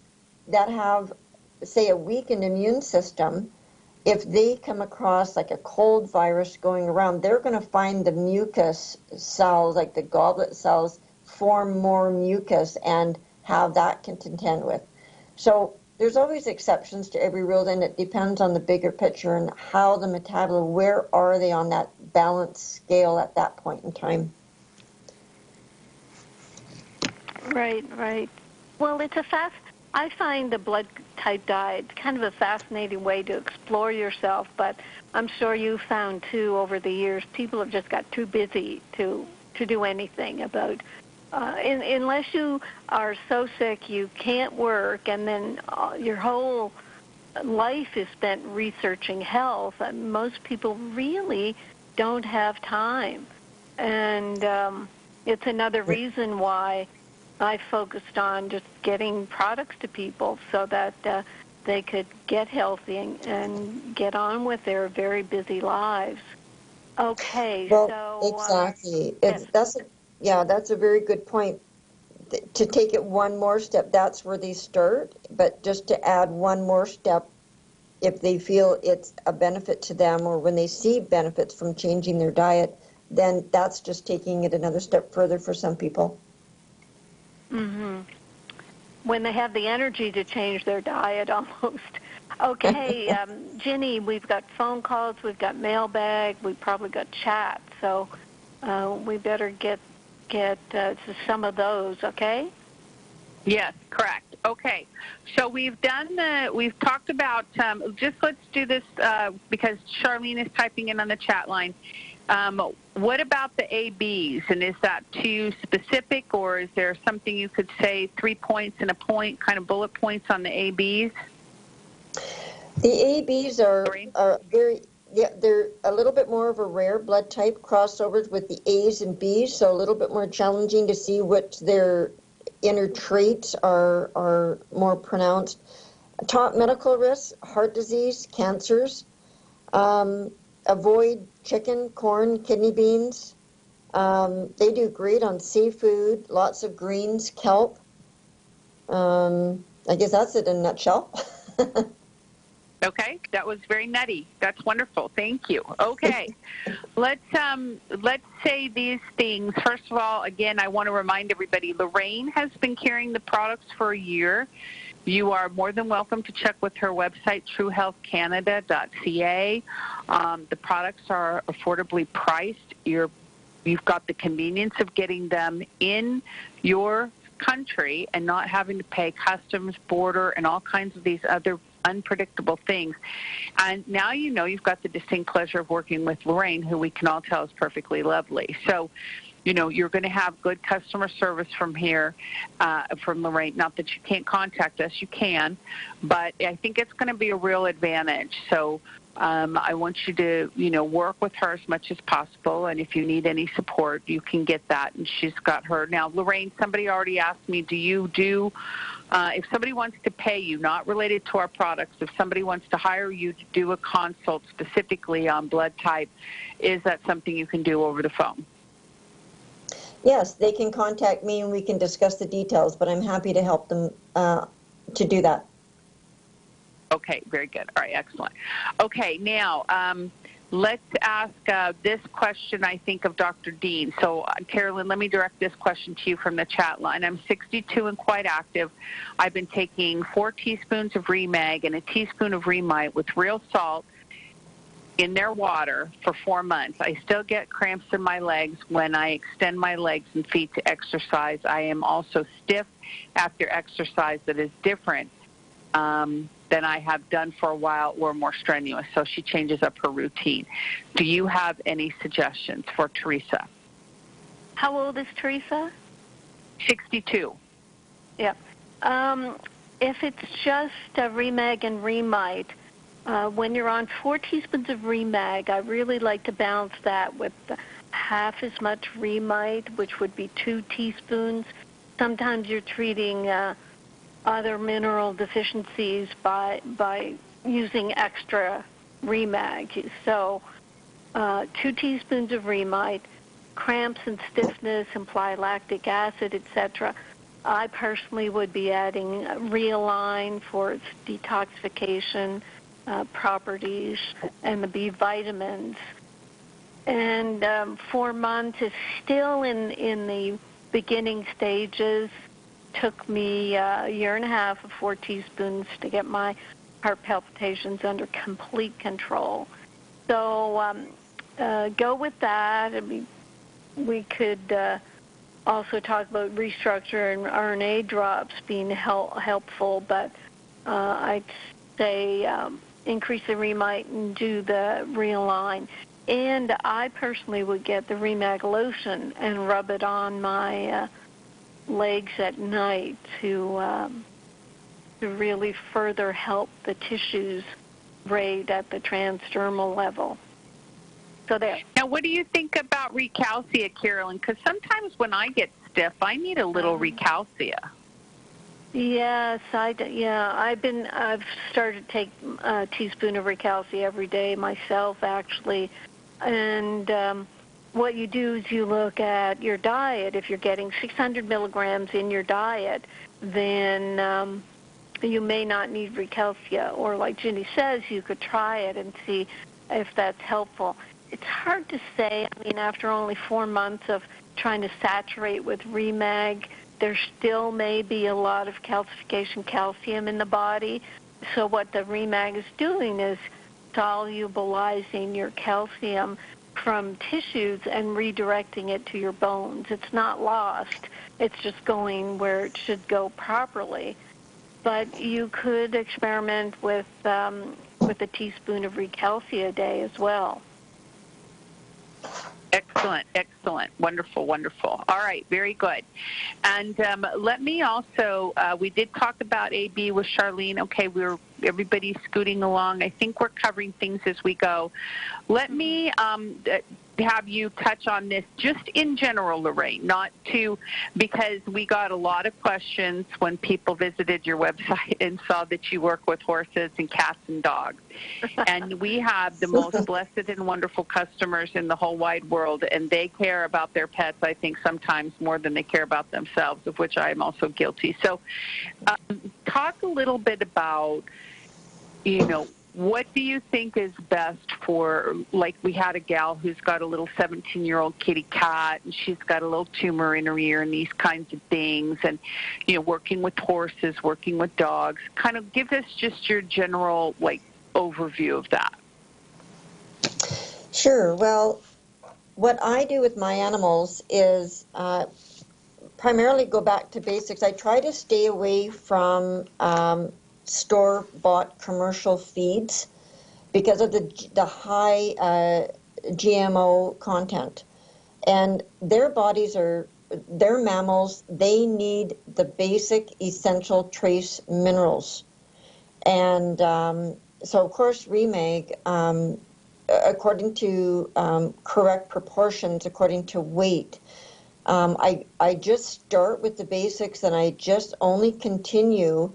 that have, say, a weakened immune system, if they come across like a cold virus going around, they're going to find the mucus cells, like the goblet cells, form more mucus and have that to contend with. So there's always exceptions to every rule, and it depends on the bigger picture and how the metabolism, where are they on that balance scale at that point in time. Right. Well, I find the blood type diet kind of a fascinating way to explore yourself, but I'm sure you found too over the years people have just got too busy to do anything about unless you are so sick you can't work, and then your whole life is spent researching health, and most people really don't have time. And it's another reason why I focused on just getting products to people so that they could get healthy and get on with their very busy lives. Okay, well, so exactly. Yes. That's a very good point. To take it one more step, that's where they start. But just to add one more step, if they feel it's a benefit to them, or when they see benefits from changing their diet, then that's just taking it another step further for some people. Mm-hmm. When they have the energy to change their diet almost. Okay, Ginny, we've got phone calls, we've got mailbag, we've probably got chat, so we better get to some of those, okay? Yes, correct. Okay, so we've talked about, just let's do this because Charlene is typing in on the chat line. What about the ABs, and is that too specific, or is there something you could say 3 points and a point, kind of bullet points on the ABs? The ABs are very, they're a little bit more of a rare blood type, crossovers with the A's and B's, so a little bit more challenging to see what their inner traits are more pronounced. Top medical risks: heart disease, cancers. Avoid chicken, corn, kidney beans. They do great on seafood, lots of greens, kelp. I guess that's it in a nutshell. Okay, that was very nutty. That's wonderful. Thank you. Okay, let's say these things. First of all, again, I want to remind everybody, Lorraine has been carrying the products for a year. You are more than welcome to check with her website, truehealthcanada.ca. The products are affordably priced. You've got the convenience of getting them in your country and not having to pay customs, border, and all kinds of these other unpredictable things. And now you know you've got the distinct pleasure of working with Lorraine, who we can all tell is perfectly lovely. So, you know, you're going to have good customer service from here, from Lorraine. Not that you can't contact us, you can, but I think it's going to be a real advantage. So I want you to, you know, work with her as much as possible, and if you need any support, you can get that, and she's got her. Now, Lorraine, somebody already asked me, do you do, if somebody wants to pay you, not related to our products, if somebody wants to hire you to do a consult specifically on blood type, is that something you can do over the phone? Yes, they can contact me and we can discuss the details, but I'm happy to help them to do that. Okay, very good. All right, excellent. Okay, now let's ask this question, I think, of Dr. Dean. So, Carolyn, let me direct this question to you from the chat line. I'm 62 and quite active. I've been taking 4 teaspoons of Remag and a teaspoon of Remite with real salt in their water for 4 months. I still get cramps in my legs when I extend my legs and feet to exercise. I am also stiff after exercise that is different than I have done for a while or more strenuous. So she changes up her routine. Do you have any suggestions for Teresa? How old is Teresa? 62. Yep. If it's just Remag and Remite, when you're on 4 teaspoons of Remag, I really like to balance that with half as much Remite, which would be 2 teaspoons. Sometimes you're treating other mineral deficiencies by using extra Remag. So 2 teaspoons of Remite, cramps and stiffness imply lactic acid, etc. I personally would be adding Realign for its detoxification properties and the B vitamins. And 4 months is still in the beginning stages. Took me a year and a half of 4 teaspoons to get my heart palpitations under complete control. So go with that. I mean, we could also talk about restructure and RNA drops being helpful, but I'd say increase the Remite and do the Realign. And I personally would get the Remag lotion and rub it on my legs at night to really further help the tissues raid at the transdermal level. So there. Now, what do you think about Recalcia, Carolyn? Because sometimes when I get stiff, I need a little Recalcia. Yes, I've started to take a teaspoon of Recalcia every day myself, actually, and what you do is you look at your diet. If you're getting 600 milligrams in your diet, then you may not need Recalcia. Or like Ginny says, you could try it and see if that's helpful. It's hard to say. I mean, after only 4 months of trying to saturate with Remag, there still may be a lot of calcification calcium in the body. So what the Remag is doing is solubilizing your calcium from tissues and redirecting it to your bones. It's not lost. It's just going where it should go properly. But you could experiment with a teaspoon of Recalcia a day as well. Excellent, excellent. Wonderful, wonderful. All right, very good. And let me also, we did talk about AB with Charlene. Okay, everybody's scooting along. I think we're covering things as we go. Let me have you touch on this just in general, Lorraine, because we got a lot of questions when people visited your website and saw that you work with horses and cats and dogs. And we have the most blessed and wonderful customers in the whole wide world, and they care about their pets, I think, sometimes more than they care about themselves, of which I am also guilty. So talk a little bit about, what do you think is best for, like we had a gal who's got a little 17-year-old kitty cat, and she's got a little tumor in her ear and these kinds of things, and, working with horses, working with dogs. Kind of give us just your general, overview of that. Sure. Well, what I do with my animals is primarily go back to basics. I try to stay away from store-bought commercial feeds because of the high GMO content. And they're mammals, they need the basic essential trace minerals. And so, of course, Remag, according to correct proportions, according to weight, I just start with the basics, and I just only continue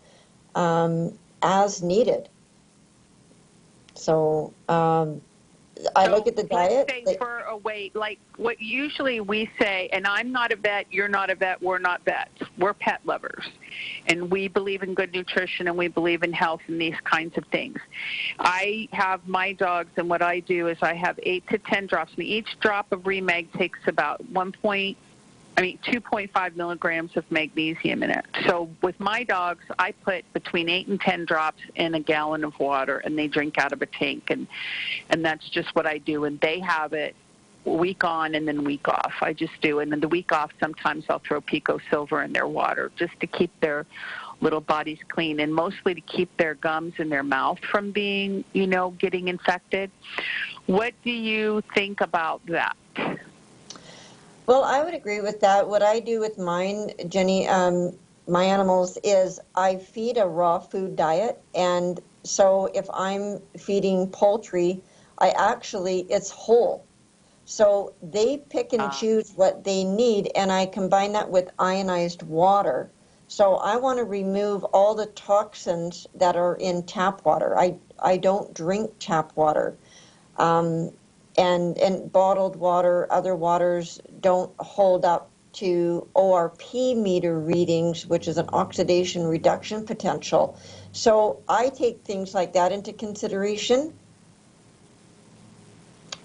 as needed. So I look at the diet. Let's say for a weight, like what usually we say, and I'm not a vet, you're not a vet, we're not vets. We're pet lovers. And we believe in good nutrition, and we believe in health and these kinds of things. I have my dogs, and what I do is I have 8 to 10 drops. And each drop of Remag takes about 2.5 milligrams of magnesium in it. So with my dogs, I put between 8 and 10 drops in a gallon of water, and they drink out of a tank, and that's just what I do. And they have it week on and then week off. I just do. And then the week off, sometimes I'll throw Pico Silver in their water just to keep their little bodies clean, and mostly to keep their gums in their mouth from being, getting infected. What do you think about that? Well, I would agree with that. What I do with mine, Jenny, my animals, is I feed a raw food diet. And so if I'm feeding poultry, it's whole. So they pick and choose what they need, and I combine that with ionized water. So I want to remove all the toxins that are in tap water. I don't drink tap water. And bottled water, other waters don't hold up to ORP meter readings, which is an oxidation reduction potential. So I take things like that into consideration.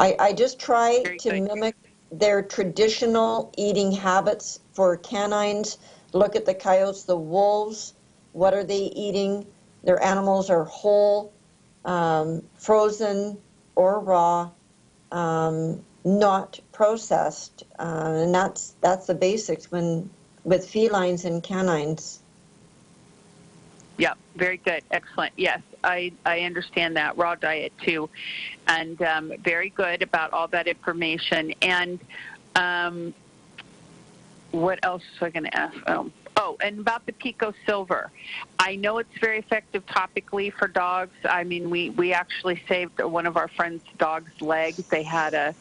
I just try to mimic their traditional eating habits for canines. Look at the coyotes, the wolves. What are they eating? Their animals are whole, frozen, or raw. Not processed, and that's the basics with felines and canines. Yeah, very good, excellent. Yes, I understand that raw diet too, and very good about all that information. And what else was I going to ask? And about the Pico Silver. I know it's very effective topically for dogs. I mean, we actually saved one of our friends' dog's leg. They had a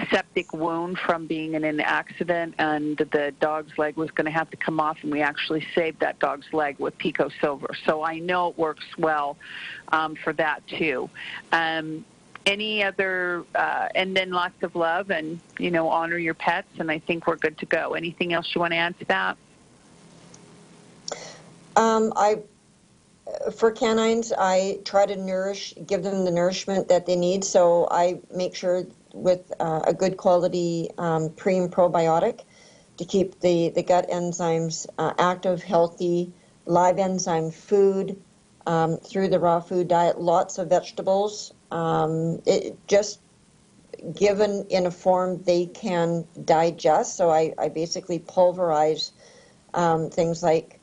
septic wound from being in an accident, and the dog's leg was going to have to come off, and we actually saved that dog's leg with Pico Silver. So I know it works well for that too. Any other, and then lots of love and, honor your pets, and I think we're good to go. Anything else you want to add to that? For canines, I try to give them the nourishment that they need. So I make sure with a good quality pre and probiotic. to keep the gut enzymes active, healthy, live enzyme food through the raw food diet, lots of vegetables. Just given in a form they can digest. So I basically pulverize things like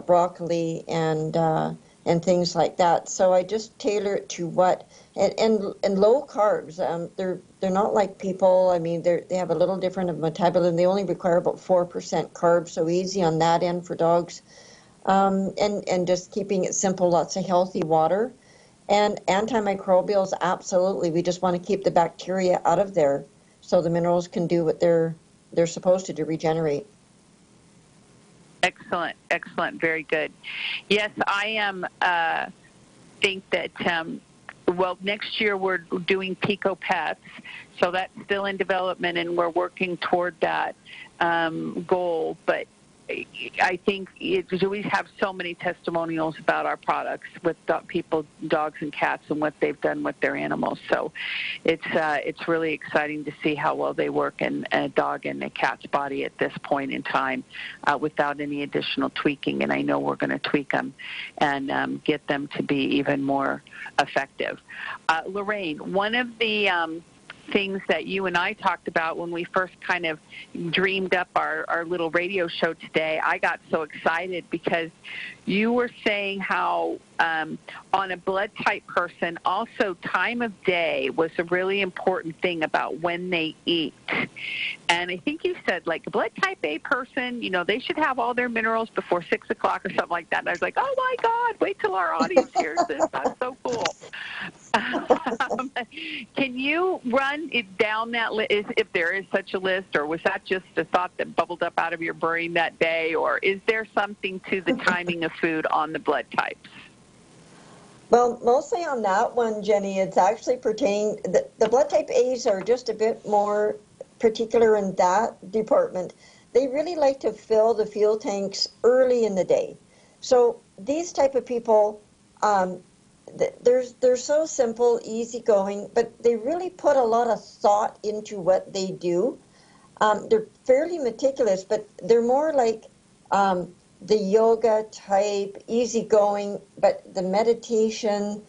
broccoli and things like that. So I just tailor it to what and low carbs. They're not like people. I mean, they have a little different of metabolism. They only require about 4% carbs, so easy on that end for dogs. And just keeping it simple, lots of healthy water. And antimicrobials, absolutely. We just want to keep the bacteria out of there so the minerals can do what they're supposed to do, regenerate. Excellent, excellent, very good. Yes, I am. Think that well, next year we're doing Pico Pets, so that's still in development, and we're working toward that goal. But I think we have so many testimonials about our products with people, dogs and cats, and what they've done with their animals. So it's really exciting to see how well they work in a dog and a cat's body at this point in time without any additional tweaking. And I know we're going to tweak them and get them to be even more effective. Lorraine, one of the things that you and I talked about when we first kind of dreamed up our little radio show today, I got so excited because you were saying how on a blood type person, also time of day was a really important thing about when they eat. And I think you said, like, a blood type A person, they should have all their minerals before 6 o'clock or something like that. And I was like, oh, my God, wait till our audience hears this. That's so cool. Can you run it down that list, if there is such a list, or was that just a thought that bubbled up out of your brain that day, or is there something to the timing of food on the blood types? Well, mostly on that one, Jenny, it's actually pertaining, the blood type A's are just a bit more particular in that department. They really like to fill the fuel tanks early in the day. So these type of people, they're so simple, easygoing, but they really put a lot of thought into what they do. They're fairly meticulous, but they're more like the yoga type, easygoing, but the meditation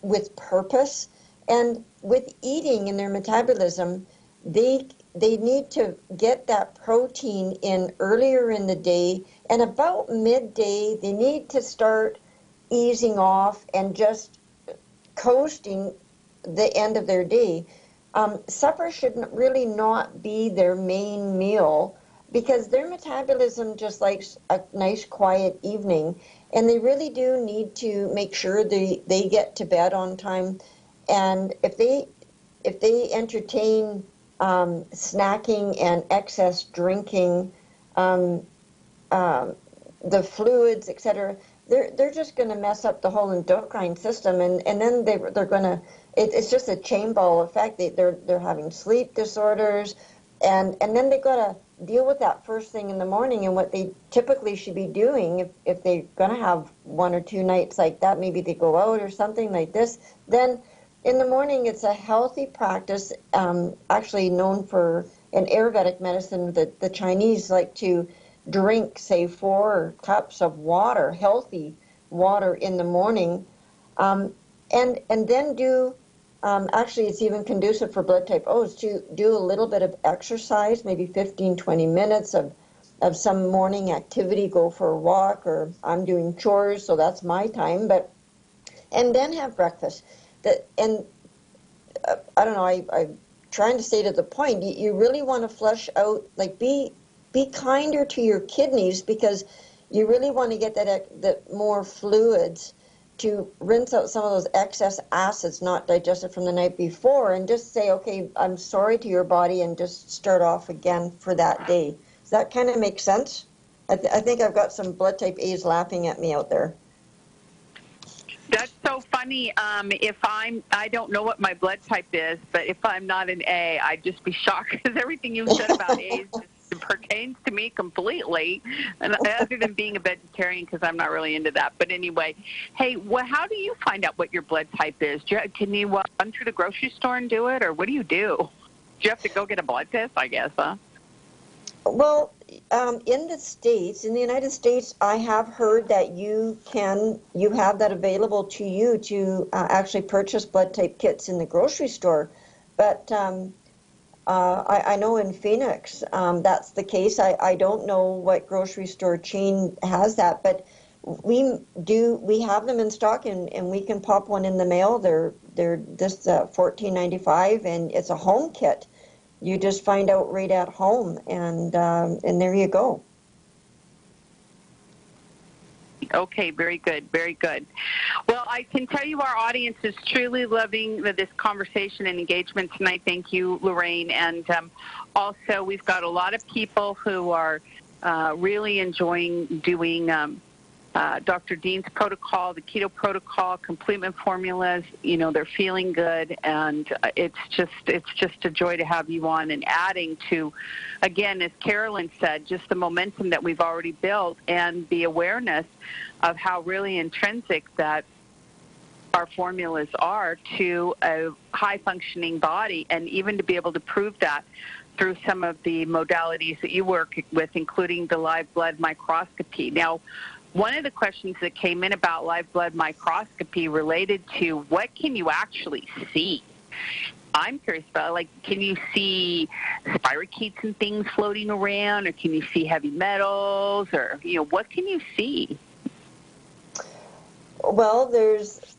with purpose. And with eating and their metabolism, they need to get that protein in earlier in the day, and about midday they need to start easing off and just coasting the end of their day. Supper should really not be their main meal because their metabolism just likes a nice quiet evening, and they really do need to make sure they get to bed on time. And if they entertain snacking and excess drinking, the fluids, etc., they're just going to mess up the whole endocrine system, and then they're going to. It's just a chain ball effect. They're having sleep disorders, and then they got to deal with that first thing in the morning. And what they typically should be doing if they're going to have one or two nights like that, maybe they go out or something like this. Then in the morning, it's a healthy practice, actually known for in Ayurvedic medicine. That the Chinese like to drink, say, 4 cups of water, healthy water in the morning, and then do, actually it's even conducive for blood type O's to do a little bit of exercise, maybe 15, 20 minutes of some morning activity, go for a walk, or I'm doing chores, so that's my time, and then have breakfast. I don't know, I'm trying to stay to the point, you really want to flush out, like be kinder to your kidneys, because you really want to get that more fluids to rinse out some of those excess acids not digested from the night before, and just say, okay, I'm sorry to your body, and just start off again for that day. Does that kind of make sense? I think I've got some blood type A's laughing at me out there. That's so funny. I don't know what my blood type is, but if I'm not an A, I'd just be shocked, because everything you said about A's pertains to me completely, and other than being a vegetarian, because I'm not really into that. But anyway, hey, how do you find out what your blood type is? Can you run through the grocery store and do it, or what do you do? Do you have to go get a blood test, I guess, huh? Well, in the United States, I have heard that you have that available to you to actually purchase blood type kits in the grocery store. But I know in Phoenix that's the case. I don't know what grocery store chain has that, but we have them in stock, and we can pop one in the mail. They're just $14.95, and it's a home kit. You just find out right at home, and there you go. Okay, very good, very good. Well, I can tell you our audience is truly loving this conversation and engagement tonight. Thank you, Lorraine. And also, we've got a lot of people who are really enjoying doing Dr. Dean's protocol, the keto protocol, complement formulas. You know, they're feeling good, and it's just a joy to have you on and adding to, again, as Carolyn said, just the momentum that we've already built and the awareness of how really intrinsic that our formulas are to a high-functioning body, and even to be able to prove that through some of the modalities that you work with, including the live blood microscopy. Now, one of the questions that came in about live blood microscopy related to what can you actually see? I'm curious about, like, can you see spirochetes and things floating around, or can you see heavy metals, or, you know, what can you see? Well, there's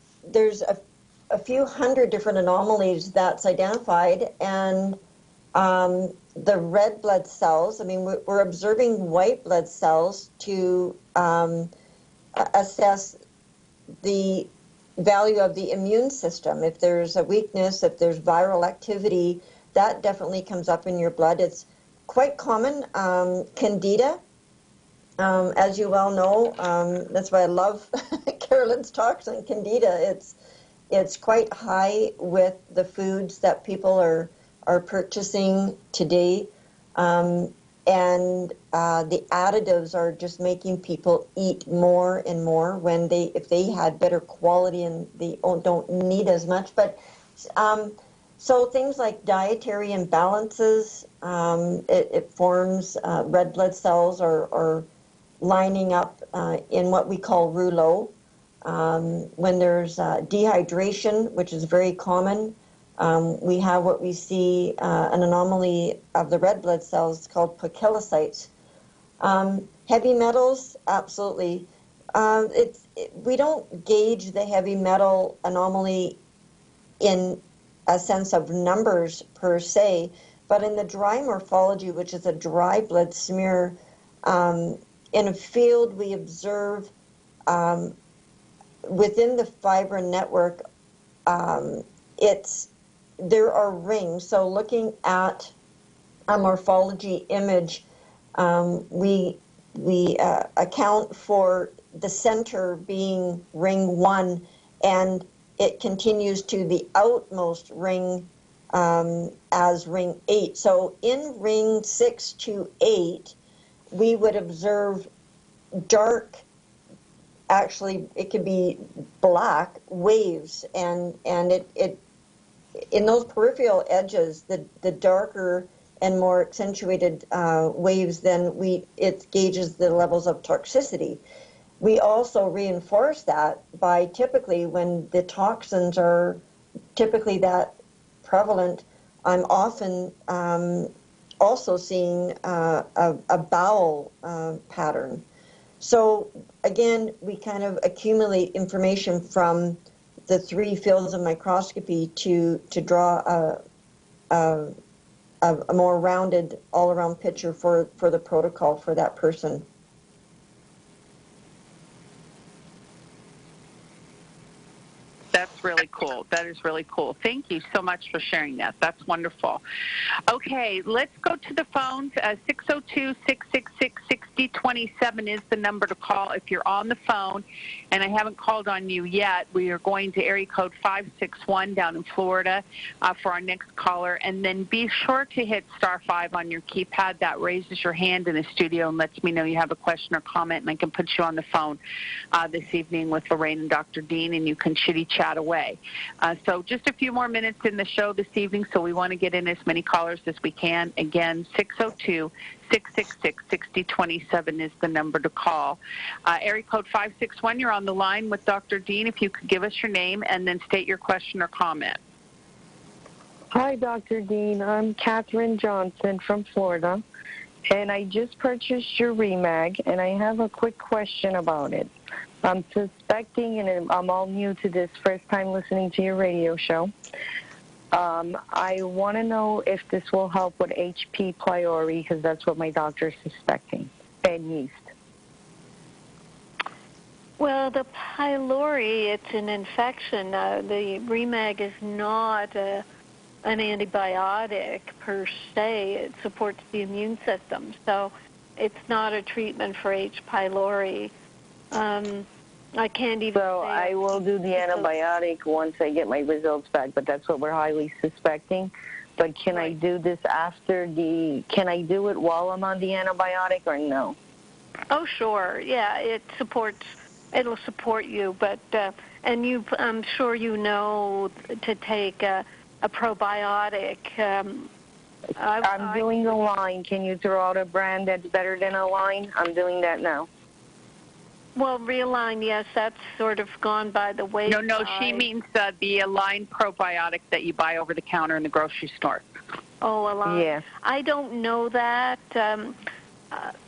a few hundred different anomalies that's identified, and the red blood cells, I mean, we're observing white blood cells to assess the value of the immune system. If there's a weakness, if there's viral activity, that definitely comes up in your blood. It's quite common. Candida, as you well know, that's why I love Carolyn's talks on Candida. It's quite high with the foods that people are purchasing today, and the additives are just making people eat more and more when if they had better quality and they don't need as much. But so things like dietary imbalances, it forms red blood cells or lining up in what we call rouleau. When there's dehydration, which is very common, we have what we see, an anomaly of the red blood cells called poikilocytes. Heavy metals, absolutely. We don't gauge the heavy metal anomaly in a sense of numbers per se, but in the dry morphology, which is a dry blood smear, in a field we observe within the fibrin network, there are rings. So looking at a morphology image, we account for the center being ring 1, and it continues to the outmost ring as ring 8. So in ring 6 to 8, we would observe dark, actually it could be black waves, and it in those peripheral edges, the darker and more accentuated waves, then it gauges the levels of toxicity. We also reinforce that by typically when the toxins are typically that prevalent, I'm often also seeing a bowel pattern. So again, we kind of accumulate information from the 3 fields of microscopy to draw a more rounded, all-around picture for the protocol for that person. That's really cool. That is really cool. Thank you so much for sharing that. That's wonderful. Okay, let's go to the phones. 602-666-6027 is the number to call if you're on the phone, and I haven't called on you yet. We are going to area code 561 down in Florida for our next caller, and then be sure to hit *5 on your keypad. That raises your hand in the studio and lets me know you have a question or comment, and I can put you on the phone this evening with Lorraine and Dr. Dean, and you can chitty-chat chat away. So just a few more minutes in the show this evening, so we want to get in as many callers as we can. Again, 602-666-6027 is the number to call. Area code 561, you're on the line with Dr. Dean. If you could give us your name and then state your question or comment. Hi, Dr. Dean. I'm Catherine Johnson from Florida, and I just purchased your Remag, and I have a quick question about it. I'm suspecting, and I'm all new to this, first time listening to your radio show. I want to know if this will help with H. pylori, because that's what my doctor's suspecting, and yeast. Well, the pylori, it's an infection. The Remag is not an antibiotic per se. It supports the immune system, so it's not a treatment for H. pylori. I can't even So I will do the antibiotic once I get my results back, but that's what we're highly suspecting. But can I do this after can I do it while I'm on the antibiotic or no? Oh, sure. Yeah, it'll support you, but, and I'm sure you know to take a probiotic. I'm doing a line. Can you throw out a brand that's better than a line? I'm doing that now. Well, Realign, yes, that's sort of gone by the wayside. No, she means the Align probiotic that you buy over the counter in the grocery store. Oh, Align. Yeah. I don't know that.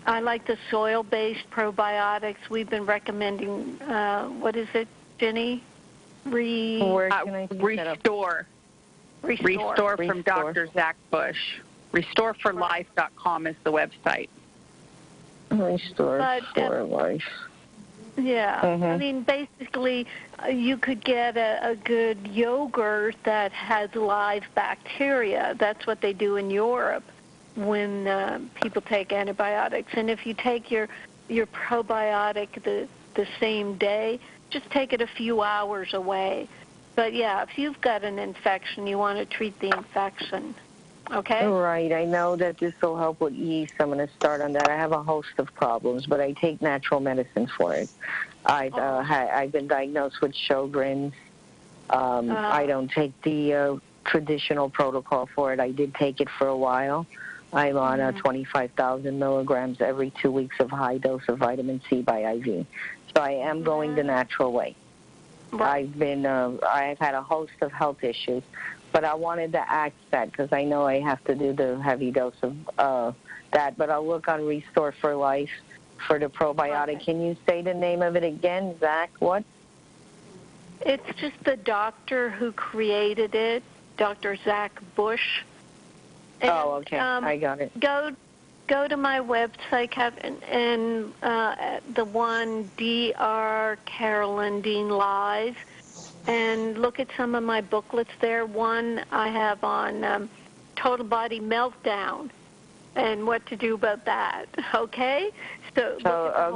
I like the soil-based probiotics. We've been recommending, what is it, Jenny? Restore. Restore from Dr. Zach Bush. RestoreForLife.com is the website. Restore for Life. Yeah. Mm-hmm. I mean, basically, you could get a good yogurt that has live bacteria. That's what they do in Europe when people take antibiotics. And if you take your probiotic the same day, just take it a few hours away. But, yeah, if you've got an infection, you want to treat the infection. Okay? Right. I know that this will help with yeast. I'm going to start on that. I have a host of problems, but I take natural medicine for it. I've been diagnosed with Sjogren's. I don't take the traditional protocol for it. I did take it for a while. I'm on 25,000 milligrams every 2 weeks of high dose of vitamin C by IV. So I am going the natural way. Right. I've had a host of health issues, but I wanted to ask that because I know I have to do the heavy dose of that. But I'll look on Restore for Life for the probiotic. Okay. Can you say the name of it again, Zach? What? It's just the doctor who created it, Dr. Zach Bush. And, okay. I got it. Go to my website, and the one Dr. Carolyn Dean Live, and look at some of my booklets there. One I have on total body meltdown and what to do about that. Okay? So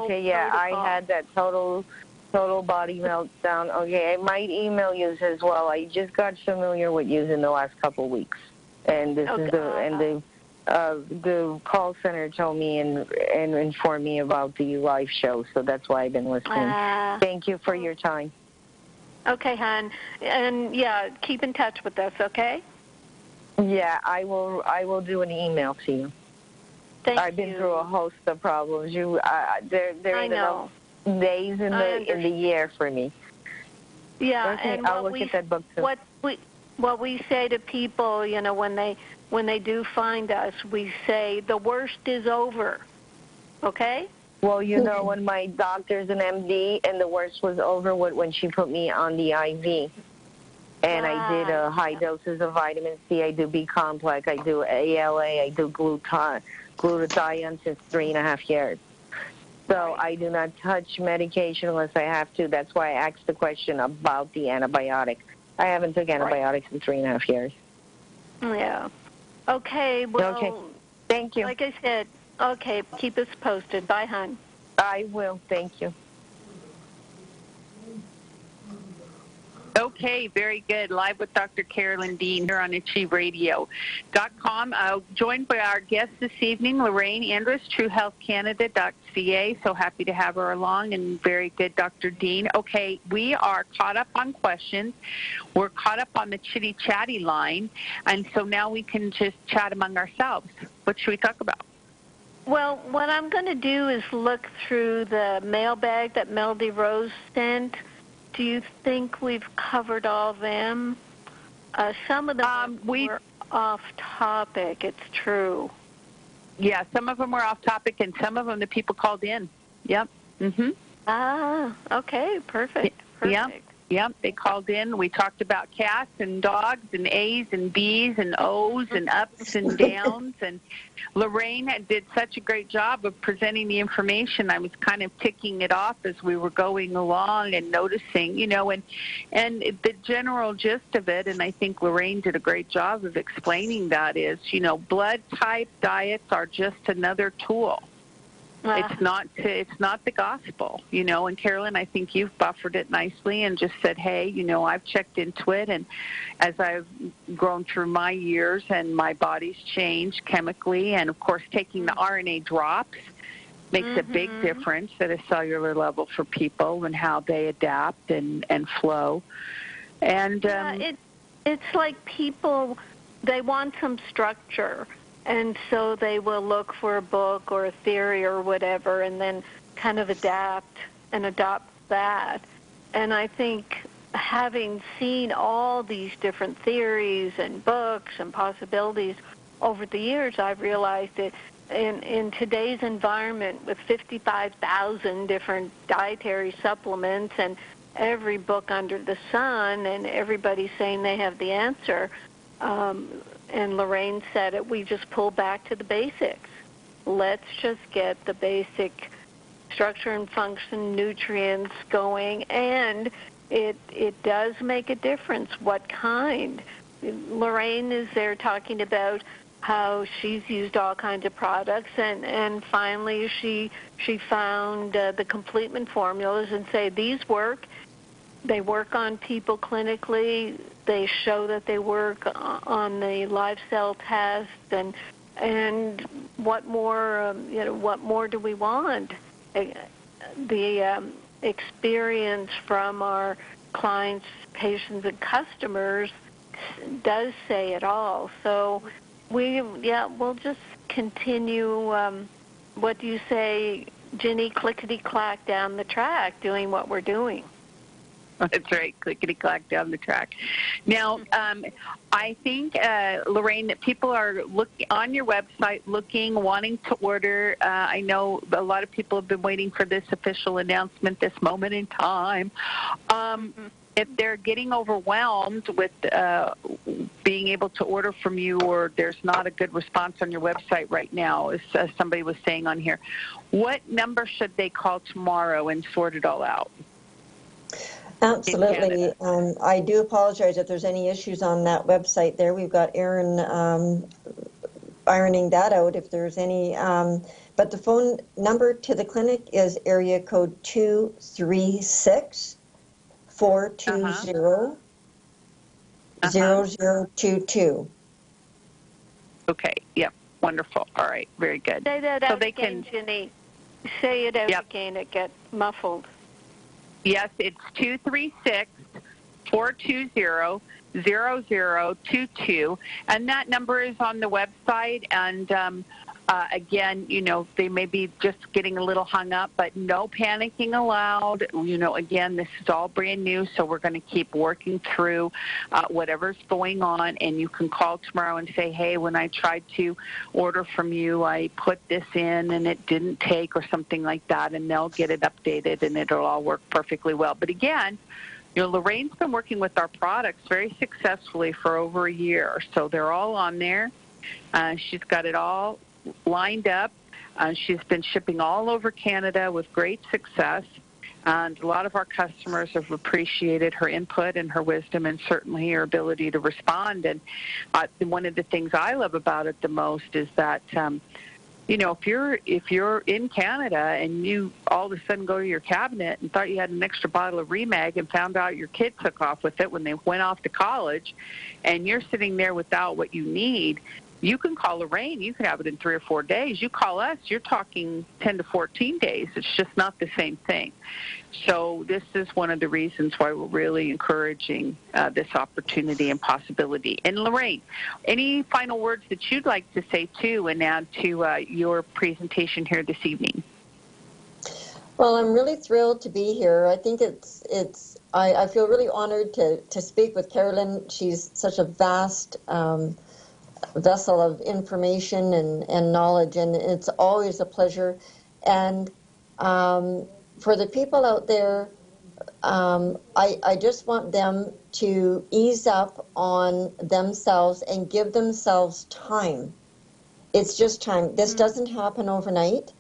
okay, yeah, protocol. I had that total body meltdown. Okay, I might email you as well. I just got familiar with you in the last couple of weeks, and this is the call center told me and informed me about the live show, so that's why I've been listening. Thank you for your time. Okay, hon, and yeah, keep in touch with us, okay? Yeah, I will do an email to you. I've been through a host of problems. There ain't enough days in the year for me. Yeah, okay, and I'll look at that book too. What we say to people, you know, when they do find us, we say the worst is over. Okay? Well, you know, when my doctor's an MD, and the worst was over when she put me on the IV. And I did high doses of vitamin C. I do B-complex. I do ALA. I do glutathione since 3.5 years. So I do not touch medication unless I have to. That's why I asked the question about the antibiotic. I haven't took antibiotics in 3.5 years. Yeah. Okay, well, okay. Thank you. Like I said, okay, keep us posted. Bye, hon. I will. Thank you. Okay, very good. Live with Dr. Carolyn Dean here on AchieveRadio.com. Joined by our guest this evening, Lorraine Andrus, TrueHealthCanada.ca. So happy to have her along, and very good, Dr. Dean. Okay, we are caught up on questions. We're caught up on the chitty-chatty line, and so now we can just chat among ourselves. What should we talk about? Well, what I'm going to do is look through the mailbag that Melody Rose sent. Do you think we've covered all of them? Some of them were off topic, it's true. Yeah, some of them were off topic, and some of them the people called in. Yep. Mm-hmm. Okay, perfect. Yep, they called in. We talked about cats and dogs and A's and B's and O's and ups and downs. And Lorraine did such a great job of presenting the information. I was kind of ticking it off as we were going along and noticing, and the general gist of it, and I think Lorraine did a great job of explaining that is, blood type diets are just another tool. It's not the gospel, and Carolyn, I think you've buffered it nicely and just said, hey, I've checked into it, and as I've grown through my years and my body's changed chemically, and of course taking the RNA drops makes a big difference at a cellular level for people and how they adapt and flow. And it's like people, they want some structure. And so they will look for a book or a theory or whatever and then kind of adapt and adopt that. And I think having seen all these different theories and books and possibilities over the years, I've realized that in today's environment with 55,000 different dietary supplements and every book under the sun and everybody saying they have the answer, and Lorraine said it, we just pull back to the basics. Let's just get the basic structure and function, nutrients going, and it does make a difference what kind. Lorraine is there talking about how she's used all kinds of products, and finally she found the completement formulas and say these work. They work on people clinically. They show that they work on the live cell test, and what more? What more do we want? The experience from our clients, patients, and customers does say it all. So we'll just continue. What do you say, Ginny? Clickety-clack down the track, doing what we're doing. That's right, clickety-clack down the track. Now, I think, Lorraine, that people are looking on your website, wanting to order. I know a lot of people have been waiting for this official announcement, this moment in time. If they're getting overwhelmed with being able to order from you, or there's not a good response on your website right now, as somebody was saying on here, what number should they call tomorrow and sort it all out? Absolutely. I do apologize if there's any issues on that website there. We've got Aaron ironing that out if there's any. But the phone number to the clinic is area code 236-420-0022. Okay, yep, wonderful. All right, very good. Say that out again, Ginny. Say it out again, it gets muffled. Yes, it's 236-420-0022, and that number is on the website. And again, they may be just getting a little hung up, but no panicking allowed. Again, this is all brand new, so we're going to keep working through whatever's going on. And you can call tomorrow and say, hey, when I tried to order from you, I put this in and it didn't take, or something like that, and they'll get it updated and it'll all work perfectly well. But again, Lorraine's been working with our products very successfully for over a year, so they're all on there. She's got it all lined up. She's been shipping all over Canada with great success, and a lot of our customers have appreciated her input and her wisdom, and certainly her ability to respond. And one of the things I love about it the most is that if you're in Canada and you all of a sudden go to your cabinet and thought you had an extra bottle of Remag and found out your kid took off with it when they went off to college, and you're sitting there without what you need, you can call Lorraine. You can have it in 3 or 4 days. You call us, you're talking 10 to 14 days. It's just not the same thing. So this is one of the reasons why we're really encouraging this opportunity and possibility. And Lorraine, any final words that you'd like to say too and add to your presentation here this evening? Well, I'm really thrilled to be here. I think I feel really honored to speak with Carolyn. She's such a vast vessel of information and knowledge, and it's always a pleasure. And for the people out there, I just want them to ease up on themselves and give themselves time. It's just time. This doesn't happen overnight.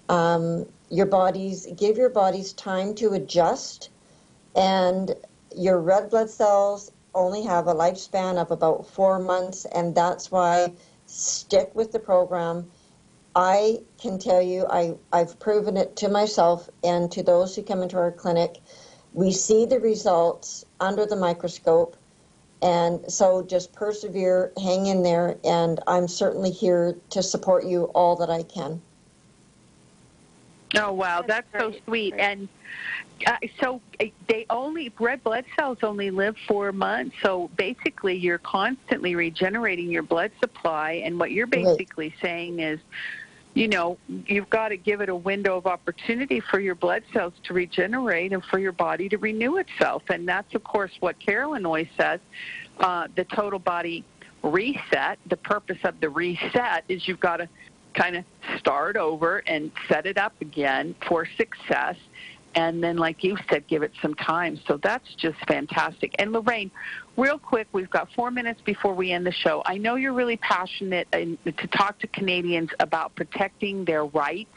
Give your bodies time to adjust, and your red blood cells only have a lifespan of about 4 months, and that's why stick with the program. I can tell you, I've proven it to myself and to those who come into our clinic. We see the results under the microscope, and so just persevere, hang in there, and I'm certainly here to support you all that I can. Oh, wow, that's so sweet. And so red blood cells only live 4 months. So basically you're constantly regenerating your blood supply. And what you're basically saying is, you've got to give it a window of opportunity for your blood cells to regenerate and for your body to renew itself. And that's, of course, what Carolyn always says, the total body reset. The purpose of the reset is you've got to kind of start over and set it up again for success. And then, like you said, give it some time. So that's just fantastic. And Lorraine, real quick, we've got 4 minutes before we end the show. I know you're really passionate to talk to Canadians about protecting their rights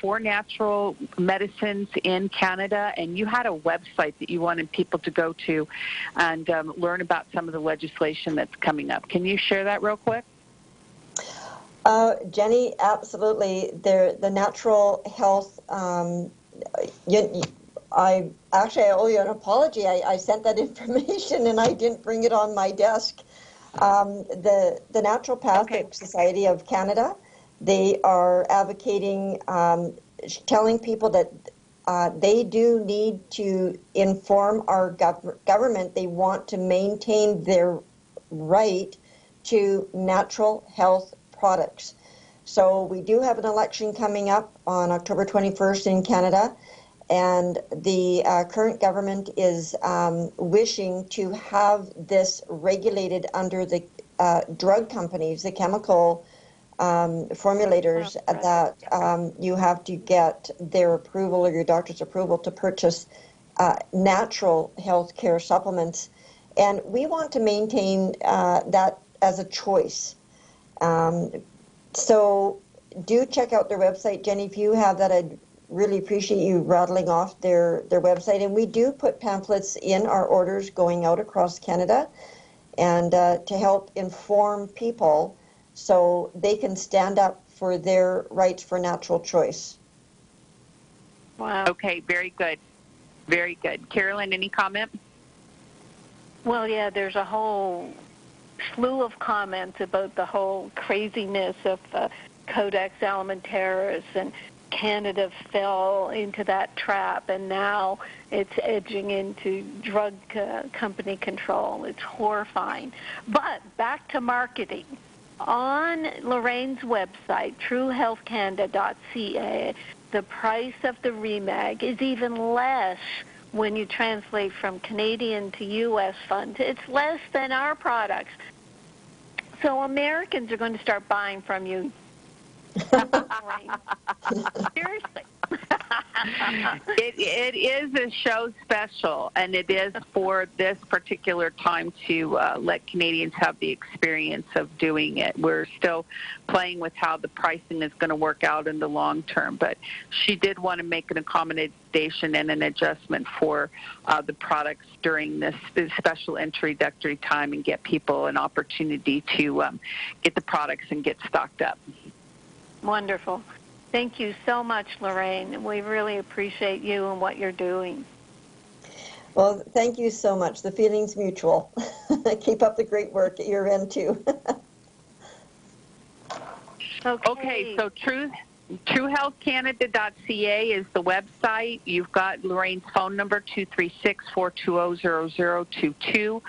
for natural medicines in Canada. And you had a website that you wanted people to go to and learn about some of the legislation that's coming up. Can you share that real quick? Jenny, absolutely. The natural health. I owe you an apology. I sent that information and I didn't bring it on my desk. The Naturopathic Society of Canada, they are advocating, telling people that they do need to inform our government. They want to maintain their right to natural health products. So we do have an election coming up on October 21st in Canada, and the current government is wishing to have this regulated under the drug companies, the chemical formulators, that you have to get their approval or your doctor's approval to purchase natural health care supplements. And we want to maintain that as a choice. So do check out their website. Jenny, if you have that, I'd really appreciate you rattling off their website. And we do put pamphlets in our orders going out across Canada, and to help inform people so they can stand up for their rights for natural choice. Wow. Okay, very good. Very good. Carolyn, any comment? Well, yeah, there's a whole slew of comments about the whole craziness of Codex Alimentarius, and Canada fell into that trap, and now it's edging into drug company control. It's horrifying. But back to marketing. On Lorraine's website, truehealthcanada.ca, the price of the Remag is even less when you translate from Canadian to U.S. funds. It's less than our products. So Americans are going to start buying from you. Seriously. It is a show special, and it is for this particular time to let Canadians have the experience of doing it. We're still playing with how the pricing is going to work out in the long term, but she did want to make an accommodation and an adjustment for the products during this special introductory time and get people an opportunity to get the products and get stocked up. Wonderful. Thank you so much, Lorraine. We really appreciate you and what you're doing. Well, thank you so much. The feeling's mutual. Keep up the great work at your end, too. Okay, so TrueHealthCanada.ca is the website. You've got Lorraine's phone number, 236-420-0022.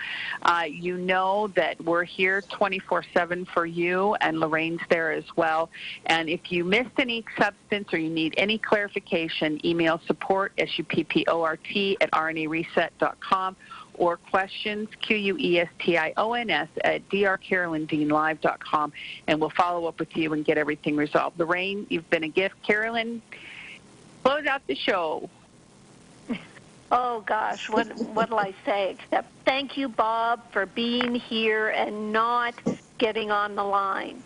You know that we're here 24/7 for you, and Lorraine's there as well. And if you missed any substance or you need any clarification, email support, SUPPORT, at rnareset.com, or questions, QUESTIONS, at drcarolyndeanlive.com, and we'll follow up with you and get everything resolved. Lorraine, you've been a gift. Carolyn, close out the show. Oh, gosh, what'll I say except thank you, Bob, for being here and not getting on the line.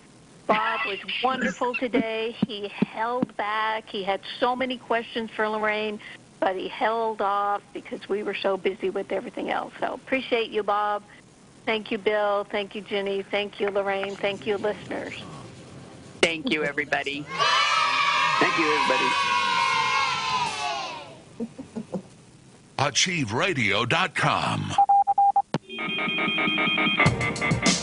Bob was wonderful today. He held back. He had so many questions for Lorraine, but he held off because we were so busy with everything else. So appreciate you, Bob. Thank you, Bill. Thank you, Ginny. Thank you, Lorraine. Thank you, listeners. Thank you, everybody. Thank you, everybody. AchieveRadio.com.